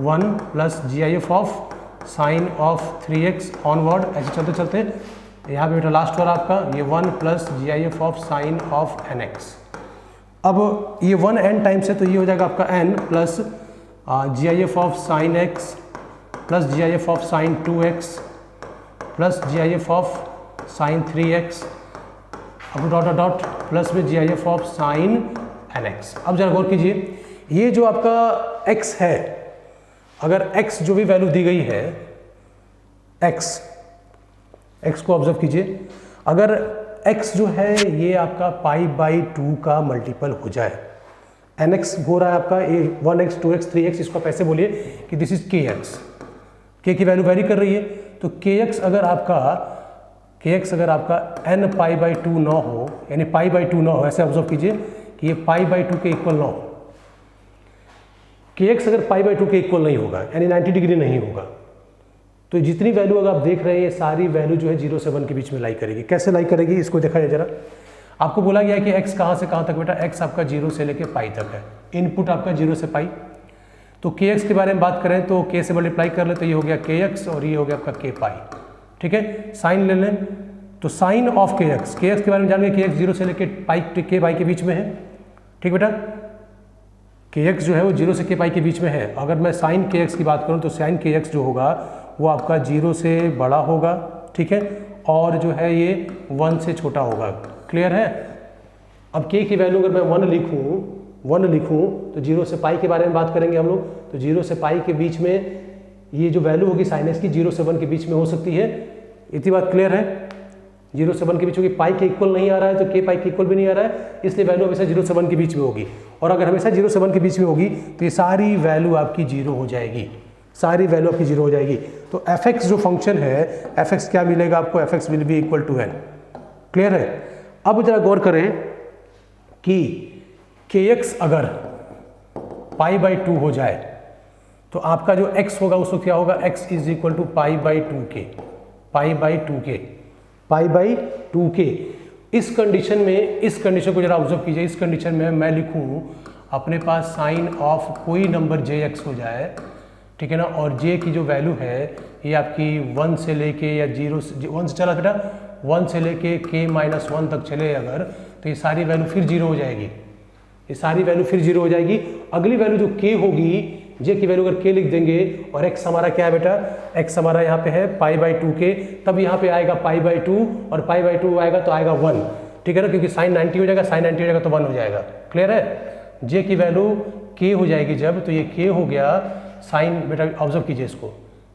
[SPEAKER 1] 1 plus GIF of sine of 3x, onward ऐसे चलते चलते यहाँ पे बेटा लास्ट वाला आपका ये 1 plus GIF of sine of nx। अब ये 1 n टाइम्स है, तो ये हो जाएगा आपका n plus GIF of sine x plus GIF of sine 2x plus GIF of sine 3x, अब डॉट डॉट प्लस में GIF ऑफ साइन nx। अब जरा गौर कीजिए, ये जो आपका x है, अगर x जो भी वैल्यू दी गई है x को ऑब्जर्व कीजिए, अगर x जो है ये आपका पाई बाई 2 का मल्टीपल हो जाए, nx हो रहा है आपका 1x 2x 3x, इसको आप ऐसे बोलिए कि दिस इज kx, k की वैल्यू वेरी कर रही है। तो kx अगर आपका n पाई बाई 2 न हो, यानी पाई बाई 2 न हो, ऐसे ऑब्जर्व कीजिए कि ये पाई बाई 2 के इक्वल न हो। kx अगर पाई बाई 2 के इक्वल नहीं होगा, यानी 90 डिग्री नहीं होगा, तो जितनी वैल्यू अगर आप देख रहे हैं ये सारी वैल्यू जो है 0 से 1 के बीच में लाई करेगी। कैसे लाई करेगी इसको देखा जाए जरा। आपको बोला गया है कि x कहाँ से कहाँ तक बेटा, x आपका 0 से लेके पाई तक है, इनपुट आपका 0 से पाई। तो kx के बारे में बात करें तो k से मल्टीप्लाई कर ले तो ये हो गया kx, और ये हो गया आपका k पाई। ठीक है, साइन ले लें तो साइन ऑफ kx के बारे में जान गए, kx 0 से लेके पाई k पाई के बीच में है। ठीक बेटा, kx जो है वो 0 से k पाई के बीच में है। अगर मैं साइन kx की बात करूं तो साइन kx जो होगा वो आपका 0 से बड़ा होगा, ठीक है, और जो है ये 1 से छोटा होगा। क्लियर है। अब k की वैल्यू अगर मैं 1 लिखूं तो 0 से पाई के बारे में बात करेंगे हम लोग। तो 0 से पाई के बीच में ये जो वैल्यू होगी साइन x की 0 से 1 के बीच में हो सकती है। इतनी बात क्लियर है। 0 से 1 के बीच होगी, पाई के इक्वल नहीं आ रहा है तो k पाई के इक्वल भी नहीं आ रहा है, इसलिए वैल्यू हमेशा 0 से 1 के बीच में होगी। और अगर हमेशा 0 से 1 के बीच में होगी तो ये सारी वैल्यू आपकी 0 हो जाएगी, सारी वैल्यू आपकी 0 हो जाएगी। तो fx जो फंक्शन है, fx क्या मिलेगा आपको, fx will be equal to n। Clear है। अब जरा गौर करें कि kx अगर पाई बाई 2 हो जाए तो आपका जो x होगा उस वक्त क्या होगा, x is equal to pi by 2k, pi by 2k। इस कंडीशन में, इस कंडीशन को जरा ऑब्जर्व कीजिए। इस कंडीशन में मैं लिखूं अपने पास साइन ऑफ कोई नंबर jx हो जाए, ठीक है ना, और j की जो वैल्यू है ये आपकी 1 से लेके या 1 से चला बेटा 1 से लेके k माइनस 1 तक चले अगर, तो ये सारी वैल्यू फिर 0 हो जाएगी, ये सारी वैल्यू फिर 0 हो जाएगी। अगली वैल्यू जो k होगी जे की वैल्यू अगर k लिख देंगे और x हमारा क्या है बेटा, x हमारा यहाँ पे है π/2k, तब यहाँ पे आएगा π/2 और π/2 आएगा तो आएगा 1, ठीक है ना, क्योंकि साइन 90 हो जाएगा, साइन 90 हो जाएगा तो 1 हो जाएगा। क्लियर है? जे की वैल्यू k हो जाएगी जब, तो ये k हो गया साइन, बेटा ऑब्जर्व कीजिए इसको,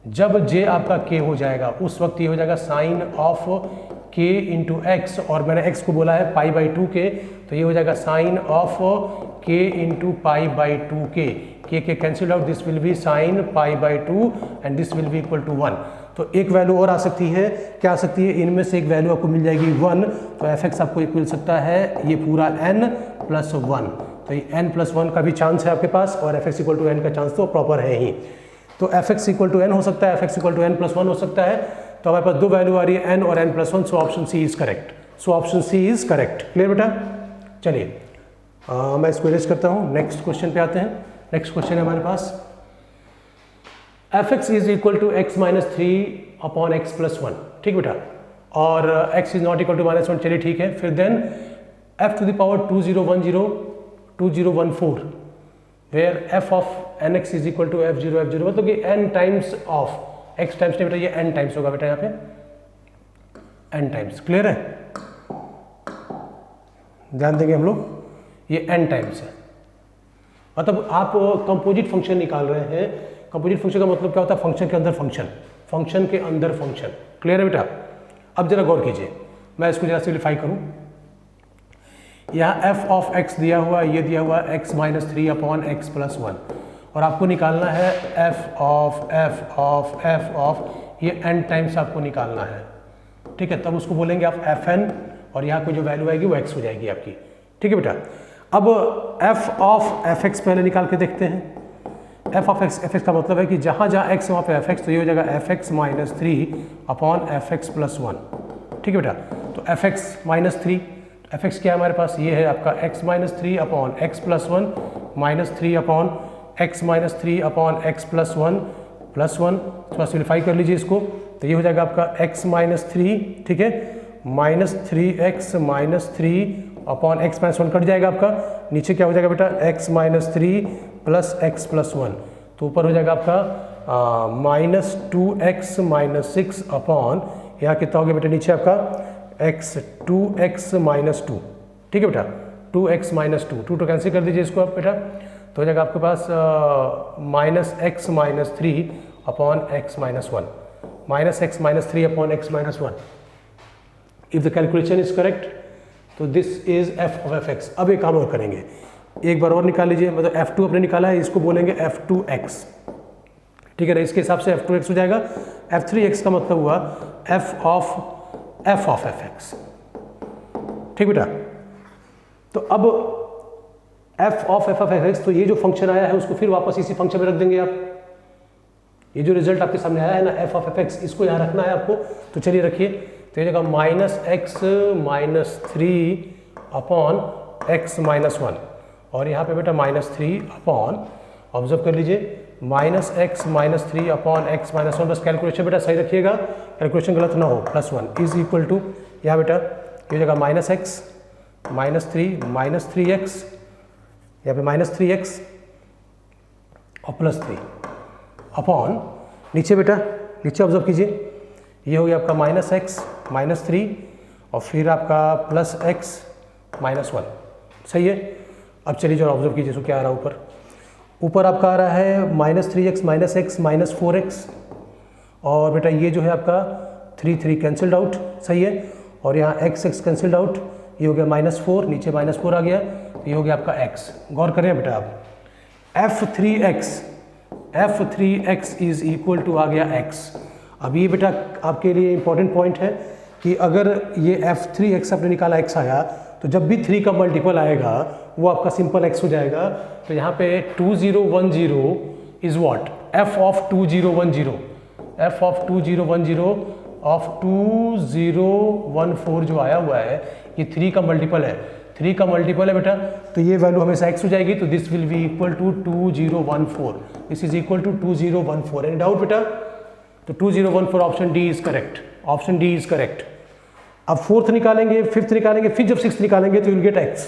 [SPEAKER 1] जब जे आपका k हो जाएगा उस वक्त ये हो जाएगा sine of k into x, और मैंने x को बोला है π/2k, तो ये हो जाएगा sine of k into π/2k, k cancel out, this will be sine π/2 and this will be equal to 1। तो एक वैल्यू और आ सकती है, क्या आ सकती है, इनमें से एक वैल्यू आपको मिल जाएगी 1, तो fx आपको एक मिल सकता है ये पूरा n प्लस 1, तो ये n प्लस 1 का भी चांस है आपके पास, और fx इक्वल टू n का चांस तो प्रॉपर है ही। तो fx इक्वल टू n हो सकता है, fx equal to n plus 1 हो सकता है, तो हमारे पास दो वैल्यू आ रही है n और n plus 1, so option C is correct, so option C is correct. Clear बेटा? चलिए मैं इसको इरेज करता हूँ, नेक्स्ट क्वेश्चन पे आते हैं। नेक्स्ट क्वेश्चन है हमारे पास fx is equal to x minus 3 upon x plus 1, ठीक बेटा, और x is not equal to -1, चलिए ठीक है। फिर then f to the power 2014 where f of nx is equal to f0 मतलब कि n times of x times नहीं बेटा, ये n टाइम्स होगा बेटा, यहाँ पे n टाइम्स। क्लियर है? ध्यान देंगे हम लोग, ये n टाइम्स है, मतलब आप कंपोजिट फंक्शन निकाल रहे हैं। कंपोजिट फंक्शन का मतलब क्या होता है, फंक्शन के अंदर फंक्शन, फंक्शन के अंदर फंक्शन। क्लियर है बेटा? अब जरा गौर कीजिए, मैं इसको जरा सिम्प्लीफाई करूं। यहाँ f ऑफ x दिया हुआ, ये दिया हुआ x minus 3 upon x plus 1, और आपको निकालना है f ऑफ ये n टाइम्स आपको निकालना है, ठीक है, तब उसको बोलेंगे आप fn, और यहाँ को जो वैल्यू आएगी वो x हो जाएगी आपकी, ठीक है बेटा। अब f ऑफ fx पहले निकाल के देखते हैं। f ऑफ fx का मतलब है कि जहाँ जहाँ x वहाँ पे fx, तो ये हो जाएगा fx minus 3 upon fx plus 1, ठीक है बेटा। तो fx माइनस 3, fx क्या है हमारे पास, ये है आपका x minus 3 upon x plus 1 minus 3 upon x minus 3 upon x plus 1 plus 1, थोड़ा सिम्प्लीफाई कर लीजिए इसको, तो ये हो जाएगा आपका x माइनस 3, ठीक है, minus 3x minus 3 upon x minus 1 cut जाएगा आपका, नीचे क्या हो जाएगा बेटा, x minus 3 plus x plus 1, तो ऊपर हो जाएगा आपका माइनस 2x माइनस 6 अपॉन, यहाँ कितना हो गया बेटा नीचे आपका x 2x माइनस 2, ठीक है बेटा, 2x माइनस 2 तो कैंसिल कर दीजिए इसको आप बेटा, तो हो जाएगा आपके पास minus x minus 3 upon x minus 1, minus x minus 3 upon x minus 1। If the calculation is correct, तो this is f of fx। अब एक काम और करेंगे, एक बार और निकाल लीजिए, मतलब f2 अपने निकाला है, इसको बोलेंगे f2x, ठीक है ना, इसके हिसाब से f2x हो जाएगा। f3x का मतलब हुआ f ऑफ fx, ठीक बेटा। तो अब f ऑफ fx, तो ये जो फंक्शन आया है उसको फिर वापस इसी फंक्शन में रख देंगे आप। ये जो रिजल्ट आपके सामने आया है ना f ऑफ fx, इसको यहाँ रखना है आपको, तो चलिए रखिए, तो ये जगह minus x minus 3 upon x minus 1, और यहाँ पे बेटा माइनस 3 अपॉन, ऑब्जर्व कर लीजिए, minus x minus 3 upon x minus 1, बस कैलकुलेशन बेटा सही रखिएगा, कैलकुलेशन गलत ना हो, प्लस 1 इज इक्वल टू, यहाँ बेटा ये जगह minus x minus 3 minus 3x, यहाँ पे माइनस 3x और प्लस 3 अपॉन, नीचे बेटा नीचे ऑब्जर्व कीजिए, ये हो गया आपका माइनस एक्स माइनस 3 और फिर आपका प्लस एक्स माइनस 1, सही है। अब चलिए जो ऑब्जर्व कीजिए, सो क्या आ रहा है ऊपर, ऊपर आपका आ रहा है minus 3x minus x minus 4x, और बेटा ये जो है आपका 3 कैंसल्ड आउट, सही है, और यहाँ x कैंसल्ड आउट, ये हो गया माइनस 4, नीचे माइनस 4 आ गया, ये हो गया आपका x। गौर करें बेटा आप, f3x इज इक्वल टू आ गया x। अब ये बेटा आपके लिए इंपॉर्टेंट पॉइंट है कि अगर ये f3x आपने निकाला x आया, तो जब भी 3 का मल्टीपल आएगा वो आपका सिंपल x हो जाएगा। तो यहाँ पे 2010 is what, f of 2010, f of 2010 of 2014 जो आया हुआ है, ये 3 का मल्टीपल है, 3 का मल्टीपल है बेटा, तो ये वैल्यू हमेशा x हो जाएगी, तो this will be equal to 2014, this is equal to 2014। Any doubt बेटा? तो 2014 option D is correct, option D is correct. अब फोर्थ निकालेंगे, फिफ्थ निकालेंगे, फिर जब सिक्स्थ निकालेंगे तो विल गेट x।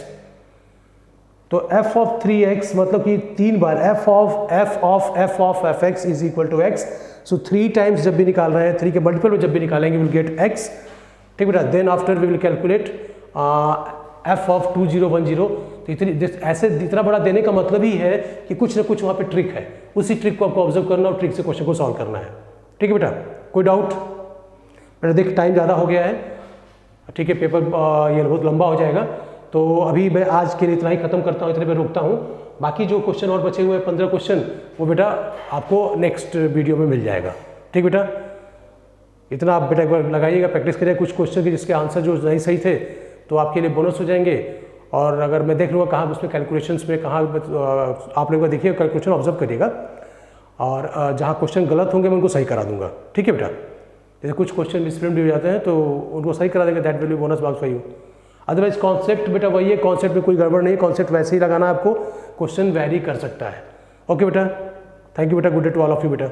[SPEAKER 1] तो f ऑफ 3x मतलब कि 3 बार f of fx is equal to x। So 3 times जब भी निकाल रहे हैं, 3 के मल्टीपल में जब भी निकालेंगे विल गेट x, ठीक बेटा। Then after we will calculate f of 2010। तो इतनी ऐसे इतना बड़ा देने का मतलब ही है कि कुछ ना कुछ वहाँ पे ट्रिक है, उसी ट्रिक को आपको ऑब्जर्व करना और ट्रिक से क्वेश्चन को सॉल्व करना है, ठीक है बेटा। कोई डाउट? बेटा देख टाइम ज़्यादा हो गया है, ठीक है, पेपर ये बहुत लंबा हो जाएगा, तो अभी मैं आज के लिए इतना ही खत्म करता हूँ, इतने पे रोकता हूँ। बाकी जो क्वेश्चन और बचे हुए 15 क्वेश्चन वो बेटा आपको नेक्स्ट वीडियो में मिल जाएगा, ठीक बेटा। इतना आप बेटा एक बार लगाइएगा, प्रैक्टिस करिएगा कुछ क्वेश्चन के जिसके आंसर जो नहीं सही थे तो आपके लिए बोनस हो जाएंगे। और अगर मैं देख लूँगा कहाँ उसमें कैलकुलेशंस में कहाँ आप लोग देखिए कैलकुलेशन ऑब्जर्व करिएगा, और जहाँ क्वेश्चन गलत होंगे मैं उनको सही करा दूंगा, ठीक है बेटा। जैसे कुछ क्वेश्चन मिसप्रिंट हो जाते हैं तो उनको सही करा देंगे, that will B bonus marks for you. Otherwise concept बेटा वही है, कॉन्सेप्ट में कोई गड़बड़ नहीं है, कॉन्सेप्ट वैसे ही लगाना है आपको, क्वेश्चन वेरी कर सकता है। ओके बेटा, थैंक यू बेटा, good day to all of you बेटा।